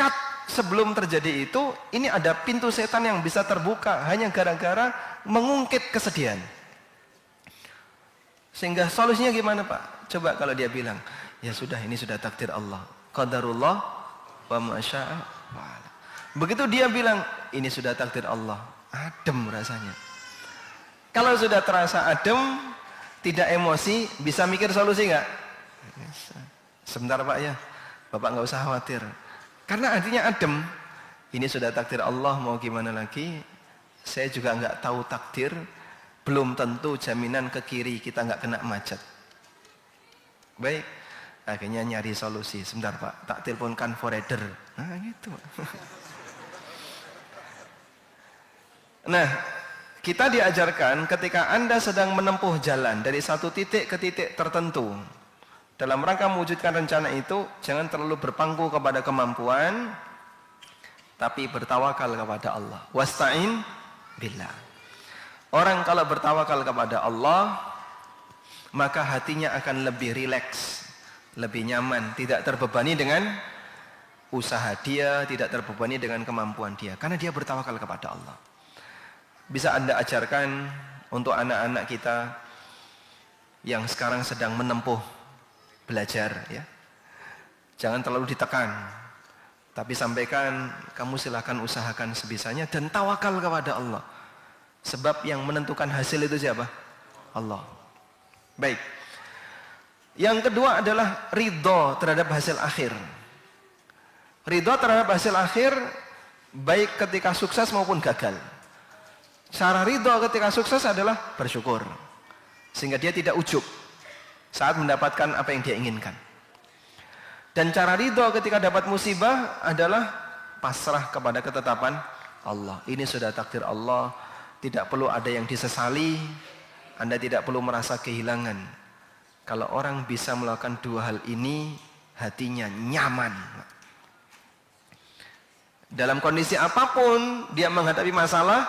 sebelum terjadi itu, ini ada pintu setan yang bisa terbuka hanya gara-gara mengungkit kesedihan. Sehingga solusinya gimana Pak? Coba kalau dia bilang, ya sudah, ini sudah takdir Allah. Qadarullah wa ma syaa fa'al. Begitu dia bilang, ini sudah takdir Allah, adem rasanya. Kalau sudah terasa adem, tidak emosi, bisa mikir solusi nggak? Sebentar Pak ya, Bapak nggak usah khawatir. Karena artinya adem, ini sudah takdir Allah, mau gimana lagi? Saya juga nggak tahu takdir, belum tentu jaminan ke kiri kita nggak kena macet. Baik, akhirnya nyari solusi. Sebentar Pak, tak teleponkan forwarder. Nah gitu. Nah, kita diajarkan ketika Anda sedang menempuh jalan dari satu titik ke titik tertentu, dalam rangka mewujudkan rencana itu, jangan terlalu berpangku kepada kemampuan, tapi bertawakal kepada Allah. Wasta'in billah. Orang kalau bertawakal kepada Allah, maka hatinya akan lebih rileks, lebih nyaman, tidak terbebani dengan usaha dia, tidak terbebani dengan kemampuan dia, karena dia bertawakal kepada Allah. Bisa Anda ajarkan untuk anak-anak kita yang sekarang sedang menempuh belajar ya. Jangan terlalu ditekan, tapi sampaikan, kamu silahkan usahakan sebisanya dan tawakal kepada Allah. Sebab yang menentukan hasil itu siapa? Allah. Baik. Yang kedua adalah ridho terhadap hasil akhir. Ridho terhadap hasil akhir baik ketika sukses maupun gagal. Cara ridho ketika sukses adalah bersyukur, sehingga dia tidak ujub saat mendapatkan apa yang dia inginkan. Dan cara ridho ketika dapat musibah adalah pasrah kepada ketetapan Allah. Ini sudah takdir Allah, tidak perlu ada yang disesali, Anda tidak perlu merasa kehilangan. Kalau orang bisa melakukan dua hal ini, hatinya nyaman. Dalam kondisi apapun dia menghadapi masalah,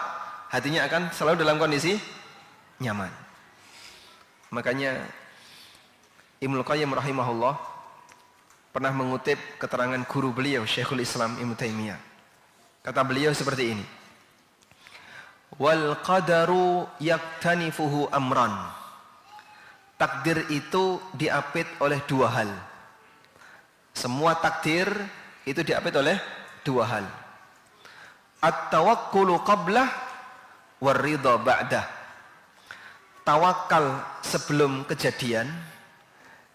hatinya akan selalu dalam kondisi nyaman. Makanya Ibnu Qayyim rahimahullah pernah mengutip keterangan guru beliau Syekhul Islam Ibnu Taimiyah. Kata beliau seperti ini. Wal qadaru yaktanifuhu amran. Takdir itu diapit oleh dua hal. Semua takdir itu diapit oleh dua hal. At-tawakkulu qablah waridha ba'dah. Tawakal sebelum kejadian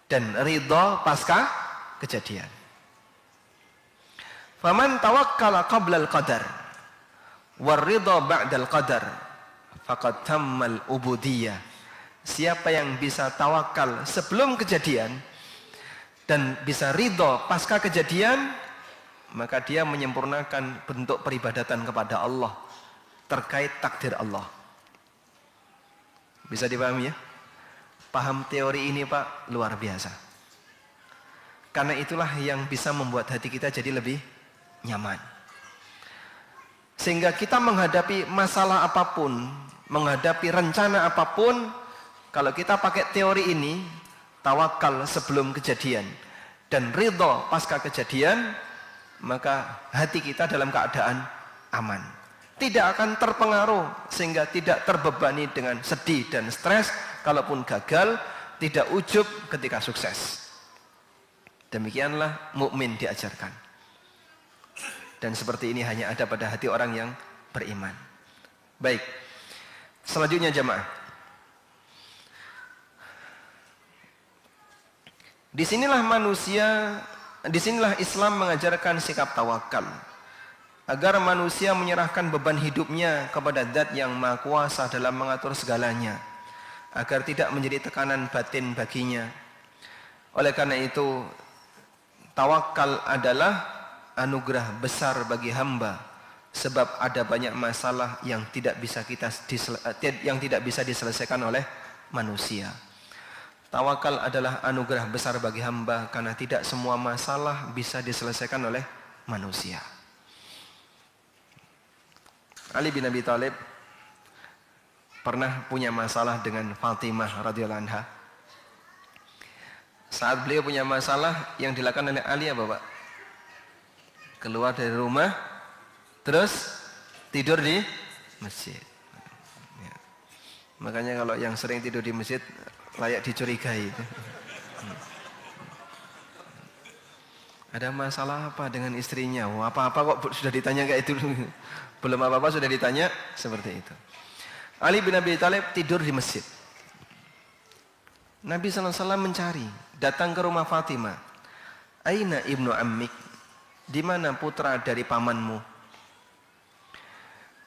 dan ridha pasca kejadian. Faman tawakkala qabla al-qadar waridha ba'da al-qadar faqad tammal ubudiyah. Siapa yang bisa tawakal sebelum kejadian dan bisa ridha pasca kejadian, maka dia menyempurnakan bentuk peribadatan kepada Allah terkait takdir Allah. Bisa dipahami ya? Paham teori ini Pak, luar biasa. Karena itulah yang bisa membuat hati kita jadi lebih nyaman. Sehingga kita menghadapi masalah apapun, menghadapi rencana apapun, kalau kita pakai teori ini, tawakal sebelum kejadian dan ridho pasca kejadian, maka hati kita dalam keadaan aman. Tidak akan terpengaruh sehingga tidak terbebani dengan sedih dan stres kalaupun gagal, tidak ujub ketika sukses. Demikianlah mukmin diajarkan. Dan seperti ini hanya ada pada hati orang yang beriman. Baik. Selanjutnya jemaah. Disinilah Islam mengajarkan sikap tawakal, agar manusia menyerahkan beban hidupnya kepada Zat yang Maha Kuasa dalam mengatur segalanya, agar tidak menjadi tekanan batin baginya. Oleh karena itu, tawakal adalah anugerah besar bagi hamba, sebab ada banyak masalah yang tidak bisa diselesaikan oleh manusia. Tawakal adalah anugerah besar bagi hamba karena tidak semua masalah bisa diselesaikan oleh manusia. Ali bin Abi Thalib pernah punya masalah dengan Fatimah radhiyallahu anha. Saat beliau punya masalah, yang dilakukan oleh Ali apa, Pak? Keluar dari rumah, terus tidur di masjid. Ya. Makanya kalau yang sering tidur di masjid layak dicurigai. Ada masalah apa dengan istrinya? Oh, apa-apa kok sudah ditanya kayak itu. Belum apa-apa sudah ditanya seperti itu. Ali bin Abi Thalib tidur di masjid. Nabi SAW mencari, datang ke rumah Fatimah. Aina ibnu ammik? Di mana putra dari pamanmu?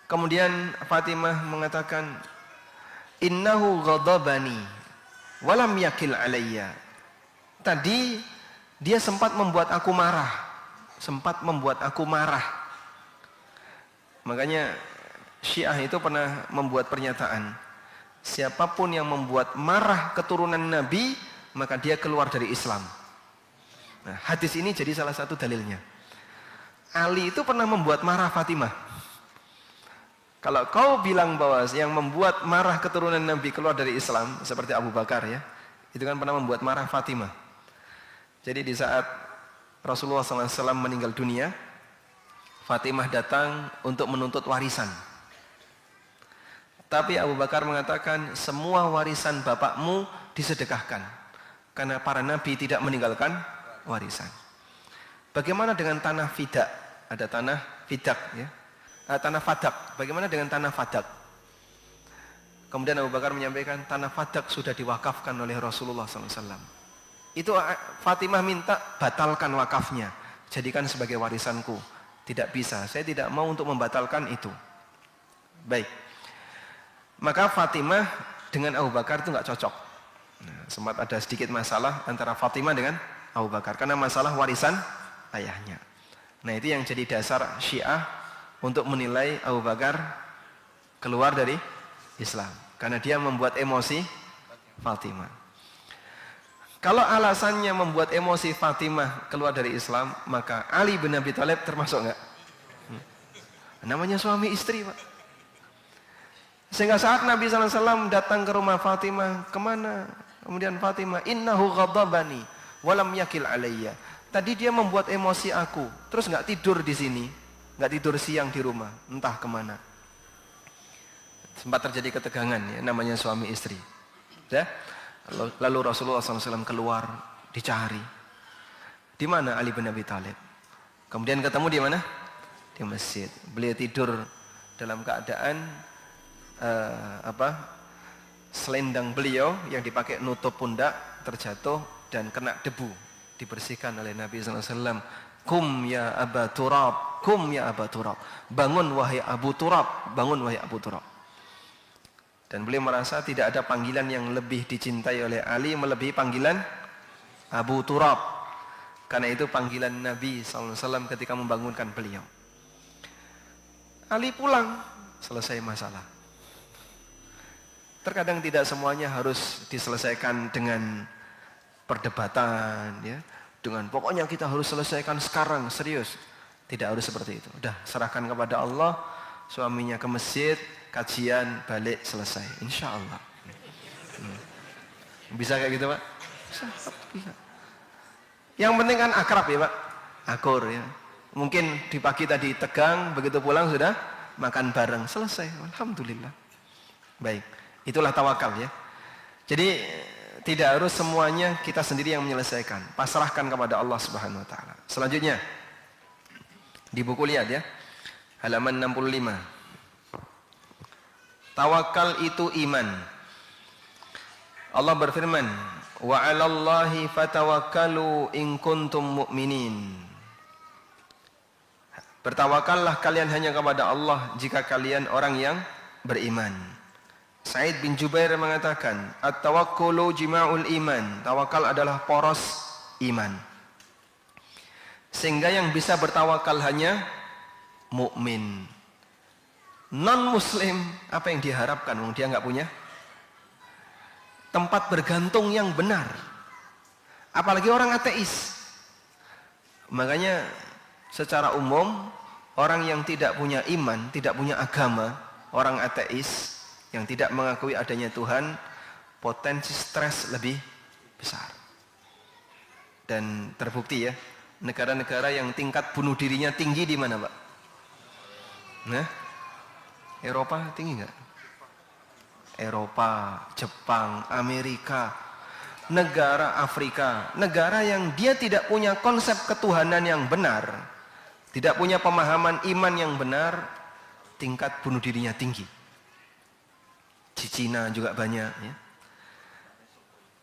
Kemudian Fatimah mengatakan, innahu ghadabani walam yakil alayya. Tadi dia sempat membuat aku marah. Makanya Syiah itu pernah membuat pernyataan, siapapun yang membuat marah keturunan Nabi, maka dia keluar dari Islam. Nah, hadis ini jadi salah satu dalilnya. Ali itu pernah membuat marah Fatimah. Kalau kau bilang bahwa yang membuat marah keturunan Nabi keluar dari Islam, seperti Abu Bakar ya, itu kan pernah membuat marah Fatimah. Jadi di saat Rasulullah SAW meninggal dunia, Fatimah datang untuk menuntut warisan. Tapi Abu Bakar mengatakan, semua warisan bapakmu disedekahkan, karena para Nabi tidak meninggalkan warisan. Bagaimana dengan tanah Fidak? Ada tanah Fidak ya. Tanah Fadak, bagaimana dengan tanah Fadak? Kemudian Abu Bakar menyampaikan, tanah Fadak sudah diwakafkan oleh Rasulullah SAW. Itu Fatimah minta, batalkan wakafnya, jadikan sebagai warisanku. Tidak bisa, saya tidak mau untuk membatalkan itu. Baik, maka Fatimah dengan Abu Bakar itu nggak cocok. Nah, sempat ada sedikit masalah antara Fatimah dengan Abu Bakar, karena masalah warisan ayahnya. Nah, itu yang jadi dasar Syiah untuk menilai Abu Bakar keluar dari Islam, karena dia membuat emosi Fatimah. Kalau alasannya membuat emosi Fatimah keluar dari Islam, maka Ali bin Abi Thalib termasuk enggak? Namanya suami istri, Pak. Sehingga saat Nabi SAW datang ke rumah Fatimah, kemana? Kemudian Fatimah, innahu ghadabani walam yakil alayya. Tadi dia membuat emosi aku, terus enggak tidur di sini. Nggak tidur siang di rumah, entah kemana. Sempat terjadi ketegangan ya, namanya suami istri ya. Lalu Rasulullah SAW keluar, dicari. Di mana Ali bin Abi Thalib? Kemudian ketemu di mana? Di masjid. Beliau tidur dalam keadaan selendang beliau yang dipakai nutup pundak terjatuh dan kena debu, dibersihkan oleh Nabi SAW. Kum ya Aba Turab, kum ya Aba Turab. Bangun wahai Abu Turab, bangun wahai Abu Turab. Dan beliau merasa tidak ada panggilan yang lebih dicintai oleh Ali melebihi panggilan Abu Turab. Karena itu panggilan Nabi SAW ketika membangunkan beliau. Ali pulang, selesai masalah. Terkadang tidak semuanya harus diselesaikan dengan perdebatan ya. Dengan pokoknya kita harus selesaikan sekarang, serius. Tidak harus seperti itu. Udah, serahkan kepada Allah. Suaminya ke masjid, kajian, balik, selesai. Insya Allah. Bisa kayak gitu, Pak? Bisa. Yang penting kan akrab ya, Pak. Akur ya. Mungkin di pagi tadi tegang, begitu pulang sudah makan bareng. Selesai. Alhamdulillah. Baik. Itulah tawakal ya. Jadi tidak harus semuanya kita sendiri yang menyelesaikan. Pasrahkan kepada Allah Subhanahu wa taala. Selanjutnya di buku lihat ya. Halaman 65. Tawakal itu iman. Allah berfirman, Wa 'alallahi fatawakkalu in kuntum mu'minin. Bertawakallah kalian hanya kepada Allah jika kalian orang yang beriman. Sa'id bin Jubair mengatakan, at-tawakkulu jima'ul iman. Tawakal adalah poros iman. Sehingga yang bisa bertawakal hanya mukmin. Non-muslim, apa yang diharapkan? Dia nggak punya tempat bergantung yang benar. Apalagi orang ateis. Makanya secara umum, orang yang tidak punya iman, tidak punya agama, orang ateis yang tidak mengakui adanya Tuhan, potensi stres lebih besar. Dan terbukti ya, negara-negara yang tingkat bunuh dirinya tinggi di mana, Pak? Nah, Eropa tinggi nggak? Eropa, Jepang, Amerika, negara Afrika, negara yang dia tidak punya konsep ketuhanan yang benar, tidak punya pemahaman iman yang benar, tingkat bunuh dirinya tinggi. Di Cina juga banyak ya.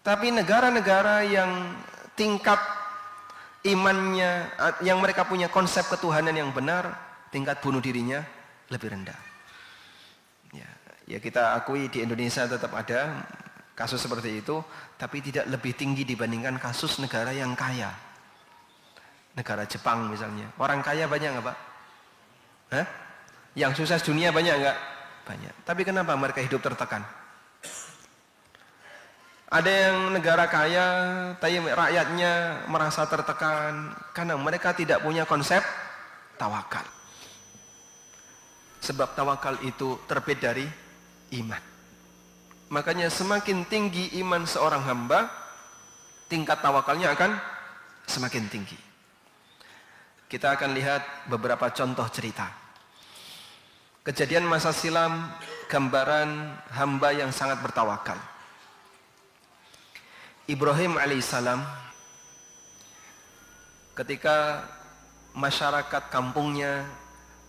Tapi negara-negara yang tingkat imannya, yang mereka punya konsep ketuhanan yang benar, tingkat bunuh dirinya lebih rendah. Ya kita akui di Indonesia tetap ada kasus seperti itu, tapi tidak lebih tinggi dibandingkan kasus negara yang kaya. Negara Jepang misalnya, orang kaya banyak nggak Pak? Hah? Yang sukses dunia banyak nggak? Banyak. Tapi kenapa mereka hidup tertekan? Ada yang negara kaya, tapi rakyatnya merasa tertekan karena mereka tidak punya konsep tawakal. Sebab tawakal itu terbit dari iman. Makanya semakin tinggi iman seorang hamba, tingkat tawakalnya akan semakin tinggi. Kita akan lihat beberapa contoh cerita. Kejadian masa silam, gambaran hamba yang sangat bertawakal. Ibrahim alaihissalam, ketika masyarakat kampungnya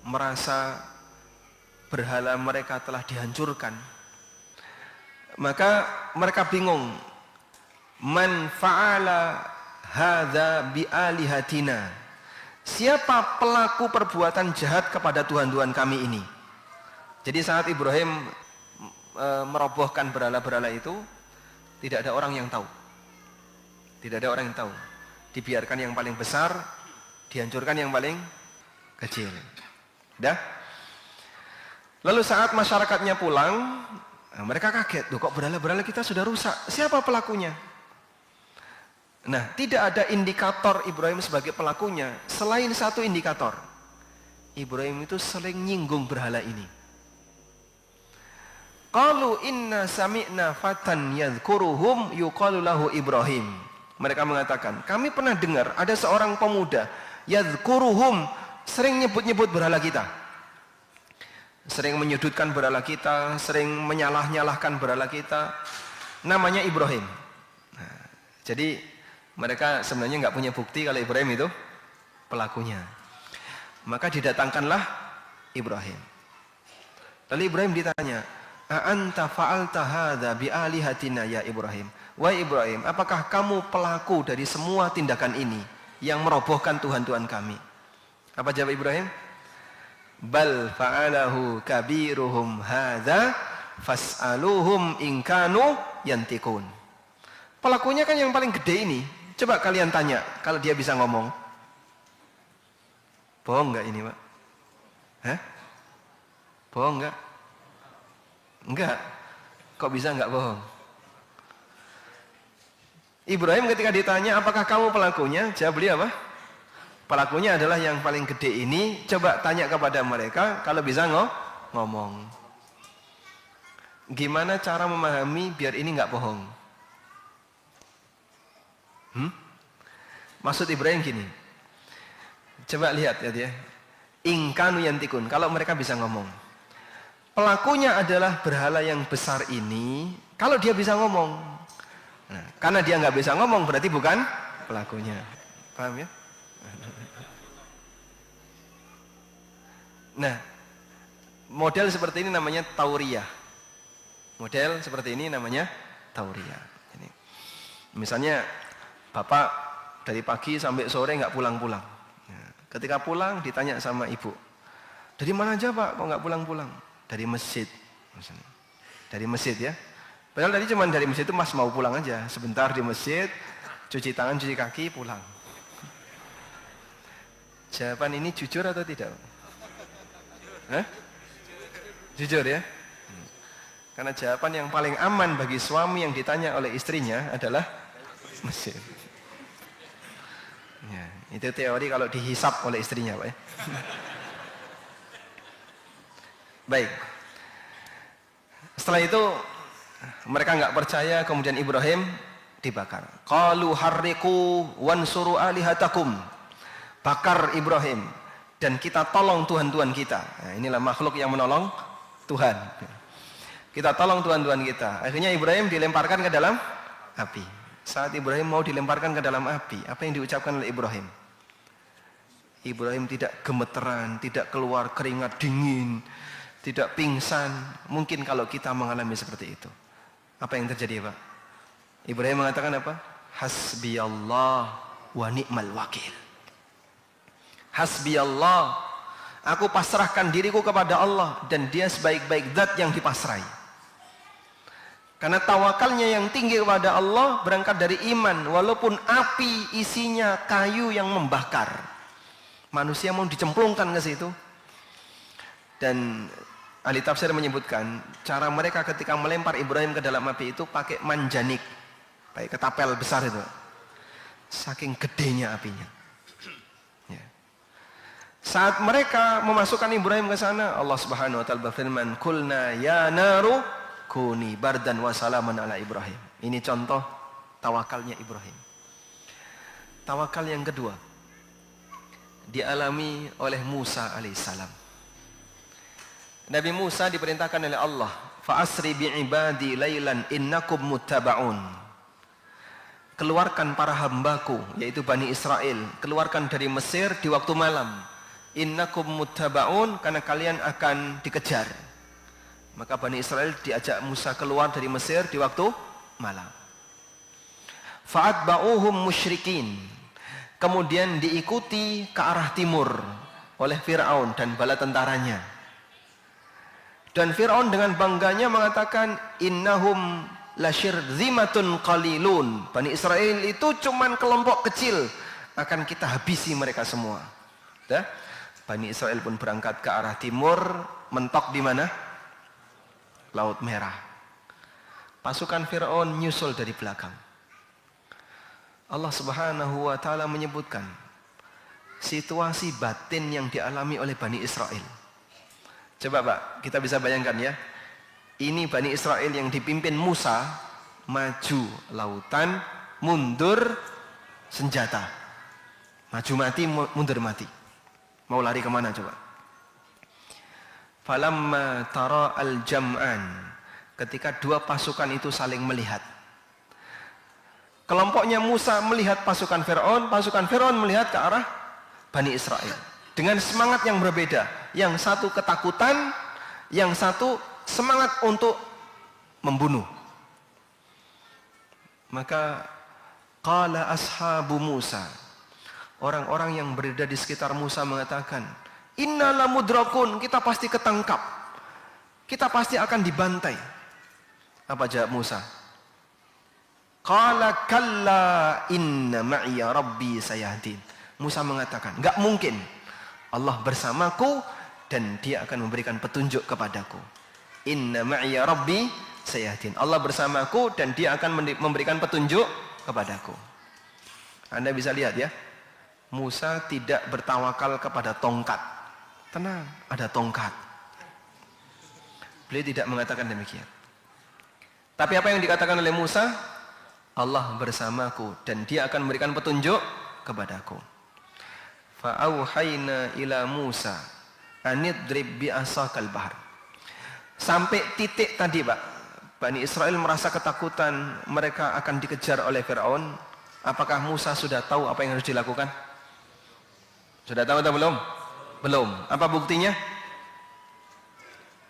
merasa berhala mereka telah dihancurkan, maka mereka bingung. Man fa'ala hadza bi alihatina. Siapa pelaku perbuatan jahat kepada Tuhan-Tuhan kami ini? Jadi saat Ibrahim merobohkan berhala-berhala itu, tidak ada orang yang tahu. Tidak ada orang yang tahu. Dibiarkan yang paling besar, dihancurkan yang paling kecil. Dah? Lalu saat masyarakatnya pulang, mereka kaget. Loh, kok berhala-berhala kita sudah rusak? Siapa pelakunya? Nah, tidak ada indikator Ibrahim sebagai pelakunya selain satu indikator. Ibrahim itu sering nyinggung berhala ini. Qalu inna sami'na fatan yadhkuruhum yuqalu lahu Ibrahim. Mereka mengatakan, kami pernah dengar ada seorang pemuda yadhkuruhum, sering nyebut-nyebut berhala kita. Sering menyudutkan berhala kita, sering menyalah-nyalahkan berhala kita. Namanya Ibrahim. Nah, jadi mereka sebenarnya nggak punya bukti kalau Ibrahim itu pelakunya. Maka didatangkanlah Ibrahim. Lalu Ibrahim ditanya, "A'anta fa'alta hadza bi alihatina ya Ibrahim?" Wahai Ibrahim, apakah kamu pelaku dari semua tindakan ini yang merobohkan Tuhan-Tuhan kami? Apa jawab Ibrahim? Bal fa'alahu kabiruhum hadza fas'aluhum in kanu yantikun. Pelakunya kan yang paling gede ini. Coba kalian tanya kalau dia bisa ngomong. Bohong nggak ini, Pak? Hah? Bohong nggak? Enggak. Kok bisa nggak bohong? Ibrahim ketika ditanya apakah kamu pelakunya, jawab beliau apa? Pelakunya adalah yang paling gede ini. Coba tanya kepada mereka kalau bisa ngomong. Gimana cara memahami biar ini nggak bohong? Maksud Ibrahim gini. Coba lihat ya dia. Ingkanu yantikun. Kalau mereka bisa ngomong. Pelakunya adalah berhala yang besar ini. Kalau dia bisa ngomong. Nah, karena dia nggak bisa ngomong berarti bukan pelakunya. Paham ya? Nah, model seperti ini namanya tauriyah. Model seperti ini namanya tauriyah. Ini. Misalnya bapak dari pagi sampai sore nggak pulang-pulang. Ketika pulang ditanya sama ibu, dari mana aja pak kok nggak pulang-pulang? Dari masjid. Misalnya. Dari masjid ya. Padahal tadi cuma dari masjid itu mas mau pulang aja. Sebentar di masjid, cuci tangan, cuci kaki, pulang. Jawaban ini jujur atau tidak? Hah? Jujur ya? Karena jawaban yang paling aman bagi suami yang ditanya oleh istrinya adalah masjid. Ya, itu teori kalau dihisap oleh istrinya, Pak ya. Baik. Setelah itu mereka nggak percaya, kemudian Ibrahim dibakar. Qalu harriqu wansuru alihatakum. Bakar Ibrahim dan kita tolong Tuhan-Tuhan kita. Nah, inilah makhluk yang menolong Tuhan. Kita tolong Tuhan-Tuhan kita. Akhirnya Ibrahim dilemparkan ke dalam api. Saat Ibrahim mau dilemparkan ke dalam api, apa yang diucapkan oleh Ibrahim? Ibrahim tidak gemeteran, tidak keluar keringat dingin, tidak pingsan. Mungkin kalau kita mengalami seperti itu. Apa yang terjadi, Pak? Ibrahim mengatakan apa? Hasbiyallah wa ni'mal wakil. Hasbi Allah, aku pasrahkan diriku kepada Allah dan dia sebaik-baik zat yang dipasrai. Karena tawakalnya yang tinggi kepada Allah berangkat dari iman, walaupun api isinya kayu yang membakar. Manusia mau dicemplungkan ke situ. Dan ahli tafsir menyebutkan cara mereka ketika melempar Ibrahim ke dalam api itu pakai manjanik, pakai ketapel besar itu. Saking gedenya apinya. Saat mereka memasukkan Ibrahim ke sana, Allah Subhanahu wa taala berfirman, "Qulna ya naru kuni bardan wa salaman ala Ibrahim." Ini contoh tawakalnya Ibrahim. Tawakal yang kedua dialami oleh Musa alaihissalam. Nabi Musa diperintahkan oleh Allah, "Fa asri bi ibadi lailan innakum muttaba'un." Keluarkan para hambaku, yaitu Bani Israel, keluarkan dari Mesir di waktu malam. Innakum muttaba'un, karena kalian akan dikejar. Maka Bani Israel diajak Musa keluar dari Mesir di waktu malam. Fa'atba'uhum musyrikin. Kemudian diikuti ke arah timur oleh Fir'aun dan bala tentaranya. Dan Fir'aun dengan bangganya mengatakan, innahum lasyirzimatun qalilun. Bani Israel itu cuman kelompok kecil, akan kita habisi mereka semua. Dah? Bani Israel pun berangkat ke arah timur, mentok di mana? Laut Merah. Pasukan Fir'aun nyusul dari belakang. Allah Subhanahu wa taala menyebutkan situasi batin yang dialami oleh Bani Israel. Coba Pak, kita bisa bayangkan ya. Ini Bani Israel yang dipimpin Musa, maju lautan, mundur senjata. Maju mati, mundur mati. Mau lari kemana coba? Falamma tara al-jam'an. Ketika dua pasukan itu saling melihat. Kelompoknya Musa melihat pasukan Fir'aun melihat ke arah Bani Israel. Dengan semangat yang berbeda. Yang satu ketakutan, yang satu semangat untuk membunuh. Maka qala ashabu Musa, orang-orang yang berada di sekitar Musa mengatakan, inna lamudrakun, kita pasti ketangkap, kita pasti akan dibantai. Apa jawab Musa? Qala kalla inna ma'iya rabbi sayahdin. Musa mengatakan, enggak mungkin, Allah bersamaku dan dia akan memberikan petunjuk kepadaku. Inna ma'iya rabbi sayahdin. Allah bersamaku dan dia akan memberikan petunjuk kepadaku. Anda bisa lihat ya, Musa tidak bertawakal kepada tongkat. Tenang, ada tongkat. Beliau tidak mengatakan demikian. Tapi apa yang dikatakan oleh Musa? Allah bersamaku dan dia akan memberikan petunjuk kepadaku. Fa'auhayna ila Musa anidrib bi'asakal bahar. Sampai titik tadi Pak, Bani Israel merasa ketakutan, mereka akan dikejar oleh Fir'aun. Apakah Musa sudah tahu apa yang harus dilakukan? Sudah tahu atau belum? Belum. Apa buktinya?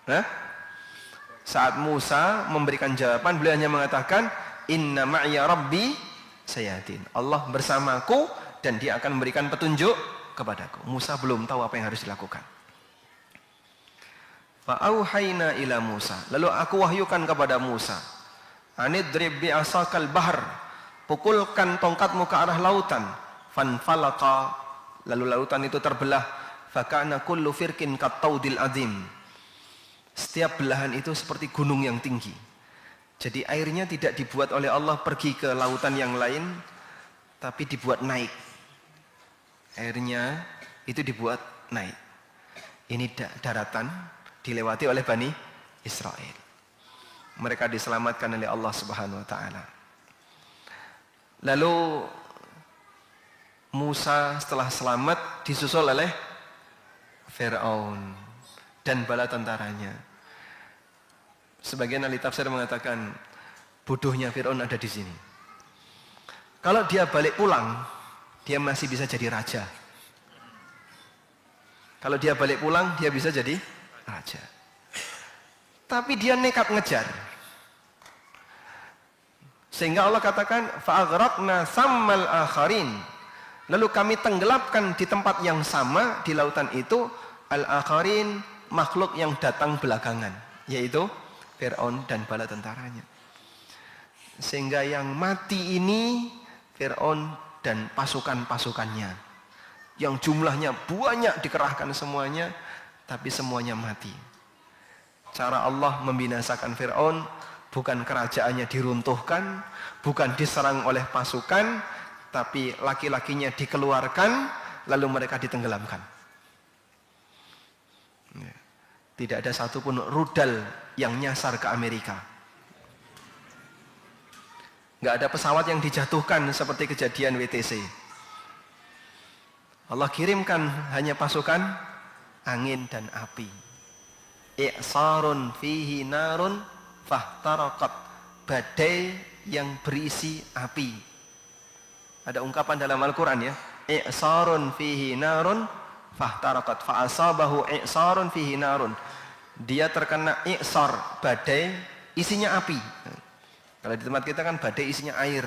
Hah? Saat Musa memberikan jawaban, beliau hanya mengatakan, inna ma'iya rabbi sayahdin. Allah bersamaku dan dia akan memberikan petunjuk kepadaku. Musa belum tahu apa yang harus dilakukan. Fa'auhayna ila Musa. Lalu aku wahyukan kepada Musa. Anidrib bi'asakal bahr. Pukulkan tongkatmu ke arah lautan. Fanfalaqa. Lalu lautan itu terbelah. Faka'na kullu firkin kattaudil azim. Setiap belahan itu seperti gunung yang tinggi. Jadi airnya tidak dibuat oleh Allah pergi ke lautan yang lain, tapi dibuat naik. Airnya itu dibuat naik. Ini daratan dilewati oleh Bani Israel. Mereka diselamatkan oleh Allah Subhanahu wa taala. Lalu Musa setelah selamat disusul oleh Firaun dan bala tentaranya. Sebagian ahli tafsir mengatakan bodohnya Firaun ada di sini. Kalau dia balik pulang, dia masih bisa jadi raja. Kalau dia balik pulang, dia bisa jadi raja. Tapi dia nekat ngejar. Sehingga Allah katakan fa'aghraqna sammal akharin. Lalu kami tenggelamkan di tempat yang sama di lautan itu al-akharin, makhluk yang datang belakangan, yaitu Fir'aun dan bala tentaranya. Sehingga yang mati ini Fir'aun dan pasukan-pasukannya, yang jumlahnya banyak dikerahkan semuanya, tapi semuanya mati. Cara Allah membinasakan Fir'aun bukan kerajaannya diruntuhkan, bukan diserang oleh pasukan, tapi laki-lakinya dikeluarkan, lalu mereka ditenggelamkan. Tidak ada satupun rudal yang nyasar ke Amerika. Nggak ada pesawat yang dijatuhkan seperti kejadian WTC. Allah kirimkan hanya pasukan angin dan api. I'sarun fihi narun fahtaraqat. Badai yang berisi api. Ada ungkapan dalam Al-Quran ya. I'sarun fihi narun fahtaraqat. Fa'asabahu i'sarun fihi narun. Dia terkena i'sar, badai isinya api. Kalau di tempat kita kan badai isinya air.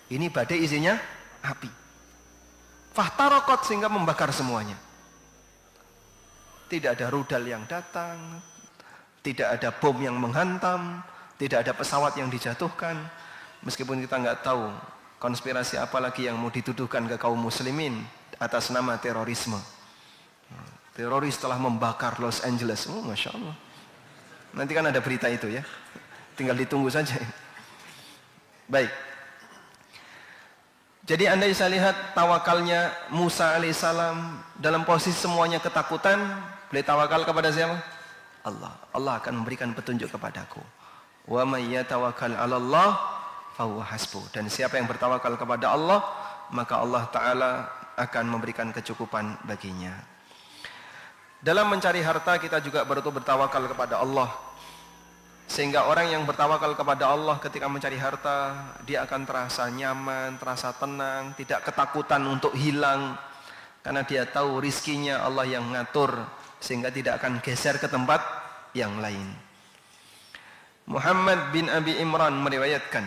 Ini badai isinya api. Fahtaraqat sehingga membakar semuanya. Tidak ada rudal yang datang, tidak ada bom yang menghantam, tidak ada pesawat yang dijatuhkan. Meskipun kita nggak tahu konspirasi apa lagi yang mau dituduhkan ke kaum muslimin atas nama terorisme. Teroris telah membakar Los Angeles. Oh, Masya Allah. Nanti kan ada berita itu ya. Tinggal ditunggu saja. Baik. Jadi Anda bisa lihat tawakalnya Musa alaihissalam dalam posisi semuanya ketakutan. Beliau tawakal kepada siapa? Allah. Allah akan memberikan petunjuk kepadaku. Wa may yatawakkal 'ala Allah fahuwa hasbuh. Dan siapa yang bertawakal kepada Allah, maka Allah Ta'ala akan memberikan kecukupan baginya. Dalam mencari harta kita juga bertawakal kepada Allah. Sehingga orang yang bertawakal kepada Allah ketika mencari harta, dia akan terasa nyaman, terasa tenang, tidak ketakutan untuk hilang. Karena dia tahu rizkinya Allah yang ngatur, sehingga tidak akan geser ke tempat yang lain. Muhammad bin Abi Imran meriwayatkan,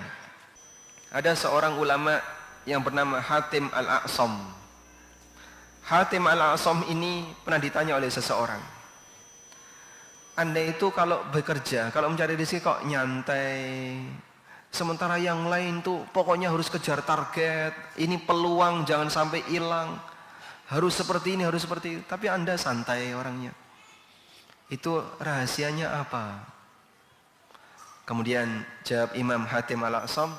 ada seorang ulama yang bernama Hatim Al-A'sam. Hatim Al-A'sam ini pernah ditanya oleh seseorang, Anda itu kalau bekerja, kalau mencari rezeki kok nyantai, sementara yang lain tuh pokoknya harus kejar target, ini peluang jangan sampai hilang, harus seperti ini, harus seperti itu, tapi Anda santai orangnya. Itu rahasianya apa? Kemudian jawab Imam Hatim Al-A'sam,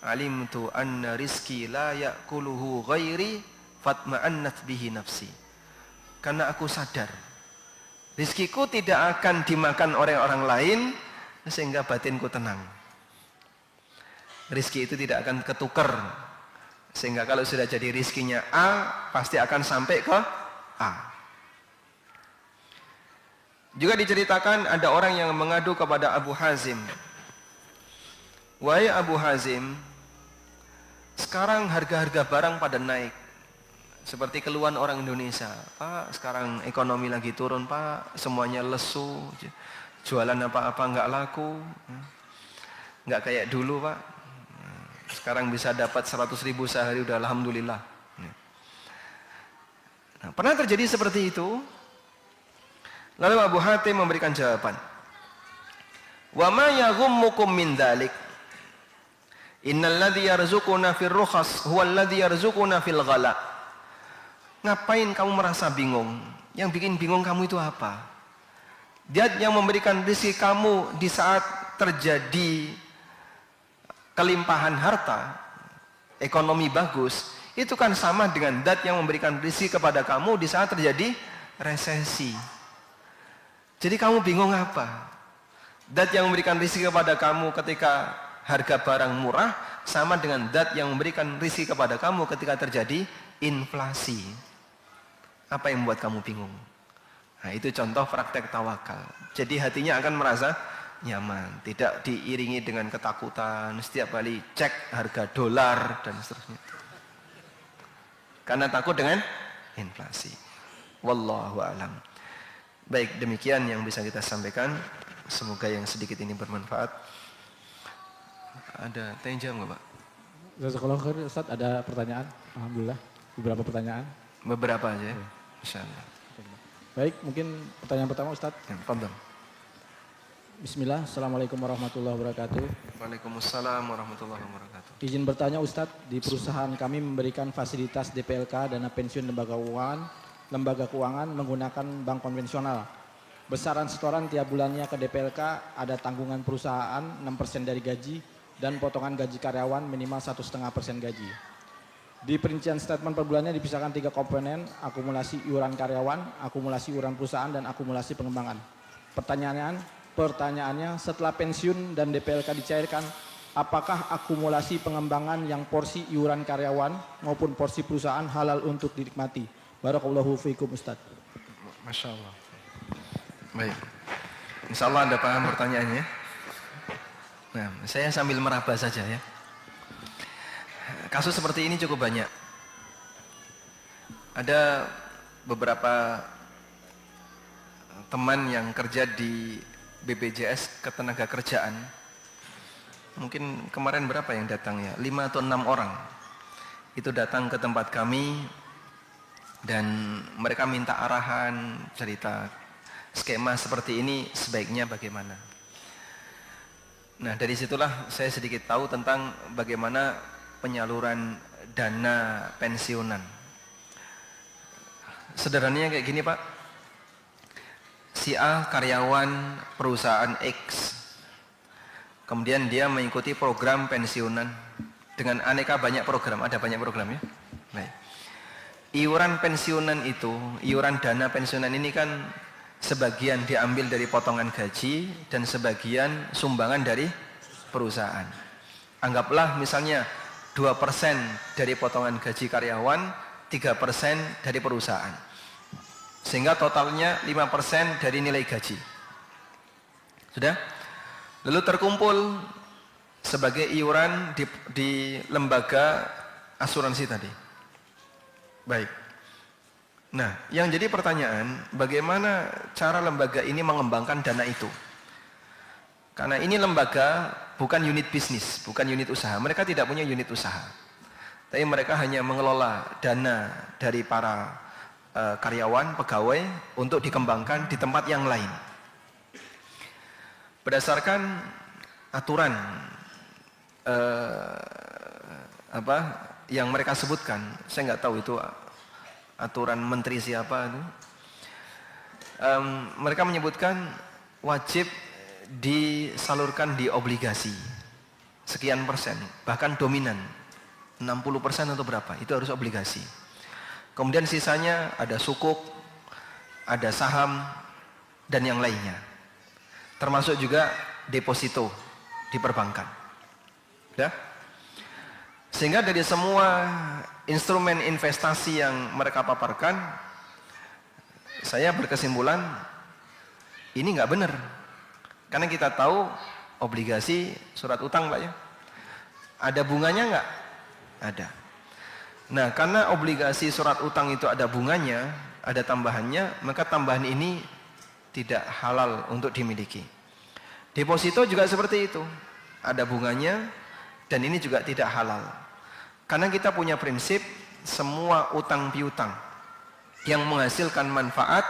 alimtu anna rizki la ya'kuluhu ghairi fatma'annat bihi nafsi. Karena aku sadar rizkiku tidak akan dimakan oleh orang lain, sehingga batinku tenang. Rizki itu tidak akan ketukar, sehingga kalau sudah jadi rizkinya A, pasti akan sampai ke A. Juga diceritakan ada orang yang mengadu kepada Abu Hazim. Wahai Abu Hazim, sekarang harga-harga barang pada naik. Seperti keluhan orang Indonesia, Pak, sekarang ekonomi lagi turun, Pak, semuanya lesu, jualan apa-apa nggak laku, nggak kayak dulu, Pak. Sekarang bisa dapat 100.000 sehari udah alhamdulillah. Nah, pernah terjadi seperti itu. Lalu Abu Hatim memberikan jawaban. Wa ma yaghummukum min dzalik. Innal ladzi yarzuquna fil rukhas huwal ladzi yarzuquna fil ghala. Ngapain kamu merasa bingung? Yang bikin bingung kamu itu apa? Dia yang memberikan rezeki kamu di saat terjadi kelimpahan harta, ekonomi bagus, itu kan sama dengan zat yang memberikan rezeki kepada kamu di saat terjadi resesi. Jadi kamu bingung apa? Zat yang memberikan rezeki kepada kamu ketika harga barang murah sama dengan zat yang memberikan rezeki kepada kamu ketika terjadi inflasi. Apa yang membuat kamu bingung? Nah, itu contoh praktek tawakal. Jadi hatinya akan merasa nyaman, tidak diiringi dengan ketakutan setiap kali cek harga dolar dan seterusnya. Karena takut dengan inflasi. Wallahu a'lam. Baik, demikian yang bisa kita sampaikan. Semoga yang sedikit ini bermanfaat. Ada tanya jawab nggak, Pak? Jazakallahu khair, Ustaz, ada pertanyaan? Alhamdulillah, beberapa pertanyaan. Beberapa aja ya. Insyaallah. Baik, mungkin pertanyaan pertama, Ustaz. Ya, fadhal. Bismillah, Assalamualaikum warahmatullahi wabarakatuh. Waalaikumsalam warahmatullahi wabarakatuh. Izin bertanya, Ustadz, di perusahaan kami memberikan fasilitas DPLK, dana pensiun lembaga keuangan menggunakan bank konvensional. Besaran setoran tiap bulannya ke DPLK ada tanggungan perusahaan 6% dari gaji dan potongan gaji karyawan minimal 1,5% gaji. Di perincian statement per bulannya dipisahkan 3 komponen, akumulasi iuran karyawan, akumulasi iuran perusahaan, dan akumulasi pengembangan. Pertanyaannya, setelah pensiun dan DPLK dicairkan, apakah akumulasi pengembangan yang porsi iuran karyawan maupun porsi perusahaan halal untuk dinikmati? Barakallahu fiikum, Ustaz. Masya Allah. Baik. Insya Allah Anda paham pertanyaannya. Nah, saya sambil meraba saja ya. Kasus seperti ini cukup banyak. Ada beberapa teman yang kerja di BPJS Ketenagakerjaan. Mungkin kemarin berapa yang datang ya? 5 atau 6 orang. Itu datang ke tempat kami dan mereka minta arahan, cerita skema seperti ini sebaiknya bagaimana. Nah, dari situlah saya sedikit tahu tentang bagaimana penyaluran dana pensiunan. Sederhananya kayak gini, Pak. Si A karyawan perusahaan X, kemudian dia mengikuti program pensiunan dengan aneka banyak program, ada banyak program ya. Baik. Iuran pensiunan itu, iuran dana pensiunan ini kan sebagian diambil dari potongan gaji dan sebagian sumbangan dari perusahaan. Anggaplah misalnya 2% dari potongan gaji karyawan, 3% dari perusahaan. Sehingga totalnya 5% dari nilai gaji. Sudah? Lalu terkumpul sebagai iuran di lembaga asuransi tadi. Baik. Nah, yang jadi pertanyaan, bagaimana cara lembaga ini mengembangkan dana itu? Karena ini lembaga bukan unit bisnis, bukan unit usaha. Mereka tidak punya unit usaha. Tapi mereka hanya mengelola dana dari para karyawan, pegawai untuk dikembangkan di tempat yang lain. Berdasarkan aturan yang mereka sebutkan, saya nggak tahu itu aturan menteri siapa itu. Mereka menyebutkan wajib disalurkan di obligasi sekian persen, bahkan dominan 60% atau berapa, itu harus obligasi. Kemudian sisanya ada sukuk, ada saham, dan yang lainnya. Termasuk juga deposito di perbankan. Ya? Sehingga dari semua instrumen investasi yang mereka paparkan, saya berkesimpulan ini nggak benar. Karena kita tahu obligasi surat utang, Pak ya. Ada bunganya nggak? Ada. Nah, karena obligasi surat utang itu ada bunganya, ada tambahannya, maka tambahan ini tidak halal untuk dimiliki. Deposito juga seperti itu. Ada bunganya, Dan ini juga tidak halal. Karena kita punya prinsip semua utang piutang yang menghasilkan manfaat,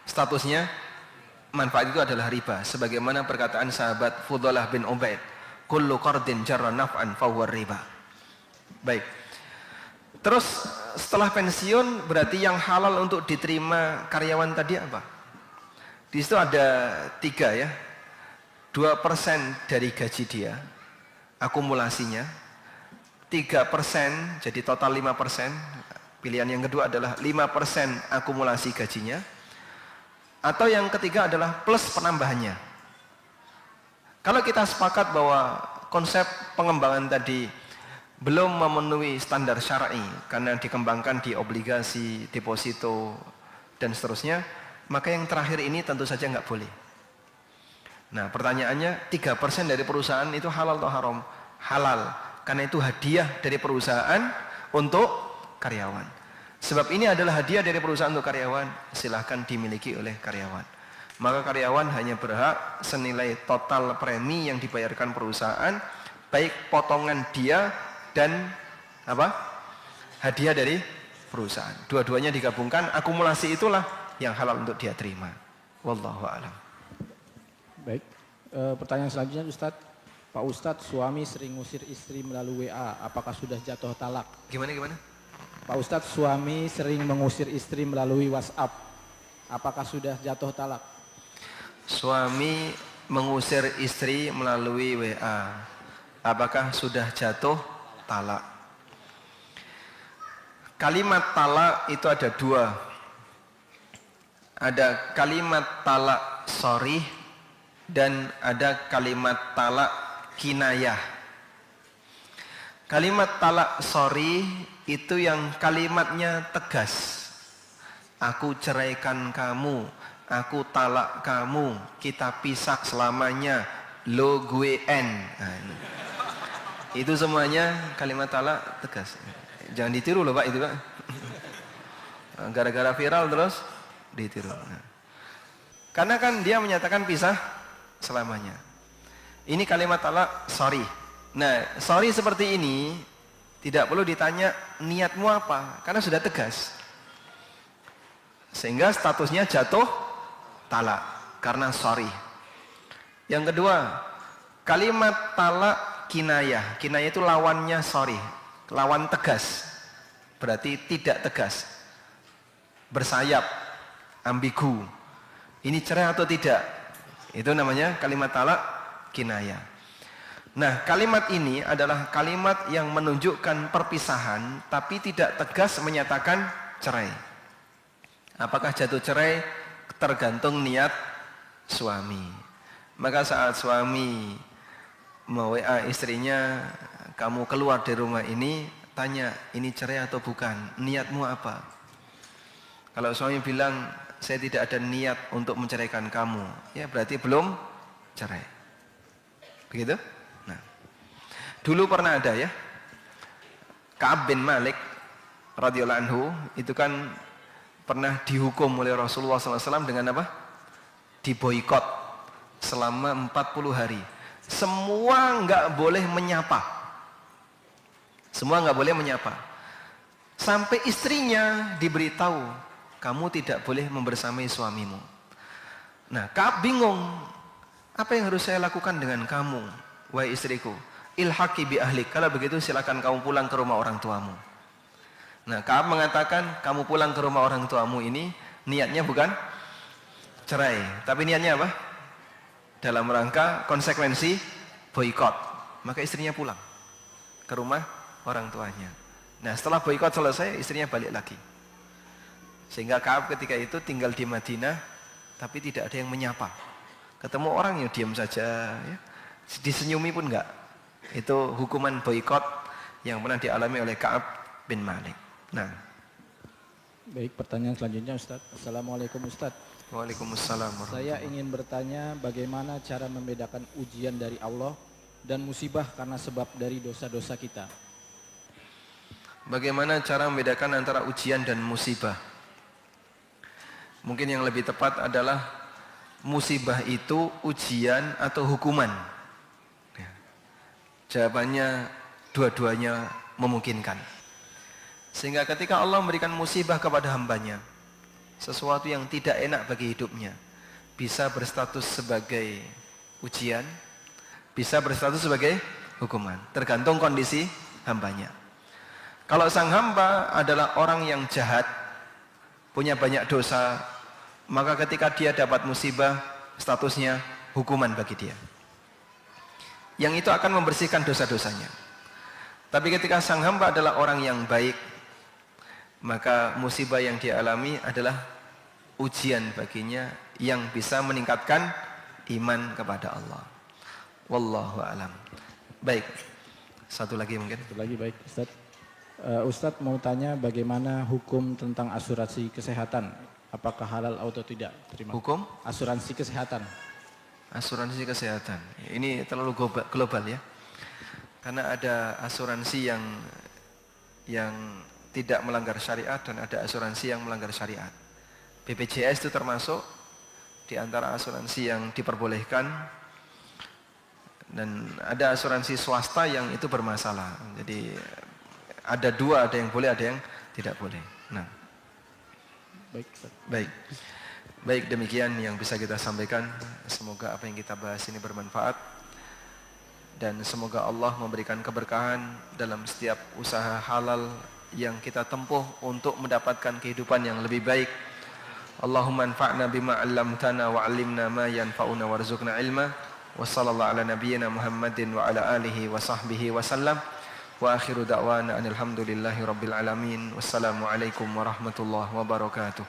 statusnya manfaat itu adalah riba. Sebagaimana perkataan sahabat Fudhalah bin Ubaid, kullu qardin jarra naf'an fahuwa riba. Baik. Terus setelah pensiun berarti yang halal untuk diterima karyawan tadi apa? Di situ ada 3 ya. 2% dari gaji dia akumulasinya, 3% jadi total 5%. Pilihan yang kedua adalah 5% akumulasi gajinya, atau yang ketiga adalah plus penambahannya. Kalau kita sepakat bahwa konsep pengembangan tadi belum memenuhi standar syar'i karena dikembangkan di obligasi, deposito dan seterusnya, maka yang terakhir ini tentu saja nggak boleh. Nah, pertanyaannya 3% dari perusahaan itu halal atau haram? Halal, karena itu hadiah dari perusahaan untuk karyawan. Sebab ini adalah hadiah dari perusahaan untuk karyawan, silahkan dimiliki oleh karyawan. Maka karyawan hanya berhak senilai total premi yang dibayarkan perusahaan, baik potongan dia dan hadiah dari perusahaan. Dua-duanya digabungkan, akumulasi itulah yang halal untuk dia terima. Wallahu a'lam. Baik, pertanyaan selanjutnya Ustadz. Pak Ustadz, suami sering ngusir istri melalui WA, apakah sudah jatuh talak? Gimana? Pak Ustadz, suami sering mengusir istri melalui WhatsApp, apakah sudah jatuh talak? Suami mengusir istri melalui WA, apakah sudah jatuh talak? Kalimat talak itu ada 2. Ada kalimat talak sharih dan ada kalimat talak kinayah. Kalimat talak sharih itu yang kalimatnya tegas. Aku ceraikan kamu, aku talak kamu, kita pisah selamanya, lo gue en. Nah, itu semuanya kalimat talak tegas. Jangan ditiru loh Pak itu Pak. Gara-gara viral terus ditiru. Nah. Karena kan dia menyatakan pisah selamanya. Ini kalimat talak sorry. Nah, sorry seperti ini tidak perlu ditanya niatmu apa, karena sudah tegas. Sehingga statusnya jatuh talak karena sorry. Yang kedua, kalimat talak kinayah. Kinayah itu lawannya sorry, lawan tegas. Berarti tidak tegas, bersayap, ambigu. Ini cerai atau tidak? Itu namanya kalimat talak kinayah. Nah, kalimat ini adalah kalimat yang menunjukkan perpisahan tapi tidak tegas menyatakan cerai. Apakah jatuh cerai tergantung niat suami. Maka saat suami WA istrinya, kamu keluar dari rumah ini, tanya, ini cerai atau bukan? Niatmu apa? Kalau suami bilang, saya tidak ada niat untuk menceraikan kamu, ya berarti belum cerai. Begitu? Nah, dulu pernah ada ya, Ka'ab bin Malik radhiyallahu anhu itu kan pernah dihukum oleh Rasulullah SAW dengan apa? Diboikot selama 40 hari. Semua nggak boleh menyapa. Semua nggak boleh menyapa. Sampai istrinya diberitahu, kamu tidak boleh membersamai suamimu. Nah, Ka'ab bingung. Apa yang harus saya lakukan dengan kamu, wahai istriku? Ilhaqi bi ahlik. Kalau begitu silakan kamu pulang ke rumah orang tuamu. Nah, Ka'ab mengatakan, kamu pulang ke rumah orang tuamu ini niatnya bukan cerai, tapi niatnya apa? Dalam rangka konsekuensi boikot. Maka istrinya pulang ke rumah orang tuanya. Nah, setelah boikot selesai, istrinya balik lagi. Sehingga Ka'ab ketika itu tinggal di Madinah, tapi tidak ada yang menyapa. Ketemu orang yang diam saja, ya. Disenyumi pun enggak. Itu hukuman boikot yang pernah dialami oleh Ka'ab bin Malik. Nah. Baik, pertanyaan selanjutnya Ustaz. Assalamualaikum Ustaz. Waalaikumsalam. Saya ingin bertanya bagaimana cara membedakan ujian dari Allah dan musibah karena sebab dari dosa-dosa kita. Bagaimana cara membedakan antara ujian dan musibah? Mungkin yang lebih tepat adalah musibah itu ujian atau hukuman. Ya. Jawabannya dua-duanya memungkinkan. Sehingga ketika Allah memberikan musibah kepada hambanya, sesuatu yang tidak enak bagi hidupnya, bisa berstatus sebagai ujian, bisa berstatus sebagai hukuman, tergantung kondisi hambanya. Kalau sang hamba adalah orang yang jahat, punya banyak dosa, maka ketika dia dapat musibah, statusnya hukuman bagi dia, yang itu akan membersihkan dosa-dosanya. Tapi ketika sang hamba adalah orang yang baik, maka musibah yang dia alami adalah ujian baginya yang bisa meningkatkan iman kepada Allah. Wallahu a'lam. Baik, satu lagi mungkin. Satu lagi, baik Ustadz. Ustadz mau tanya bagaimana hukum tentang asuransi kesehatan, apakah halal atau tidak? Terima. Hukum Asuransi kesehatan. asuransi kesehatan ini terlalu global ya, karena ada asuransi yang tidak melanggar syariat dan ada asuransi yang melanggar syariat. BPJS itu termasuk di antara asuransi yang diperbolehkan, dan ada asuransi swasta yang itu bermasalah. Jadi ada dua, ada yang boleh, ada yang tidak boleh. Nah, baik demikian yang bisa kita sampaikan. Semoga apa yang kita bahas ini bermanfaat, dan semoga Allah memberikan keberkahan dalam setiap usaha halal yang kita tempuh untuk mendapatkan kehidupan yang lebih baik. Allahumma anfa'na bima 'allamtana wa 'allimna ma yanfa'una warzuqna ilma. Wa sallallahu ala nabiyyina Muhammadin wa ala alihi wa sahbihi wa sallam. Wa akhiru da'wana alhamdulillahi rabbil alamin. Wassalamu alaikum warahmatullahi wabarakatuh.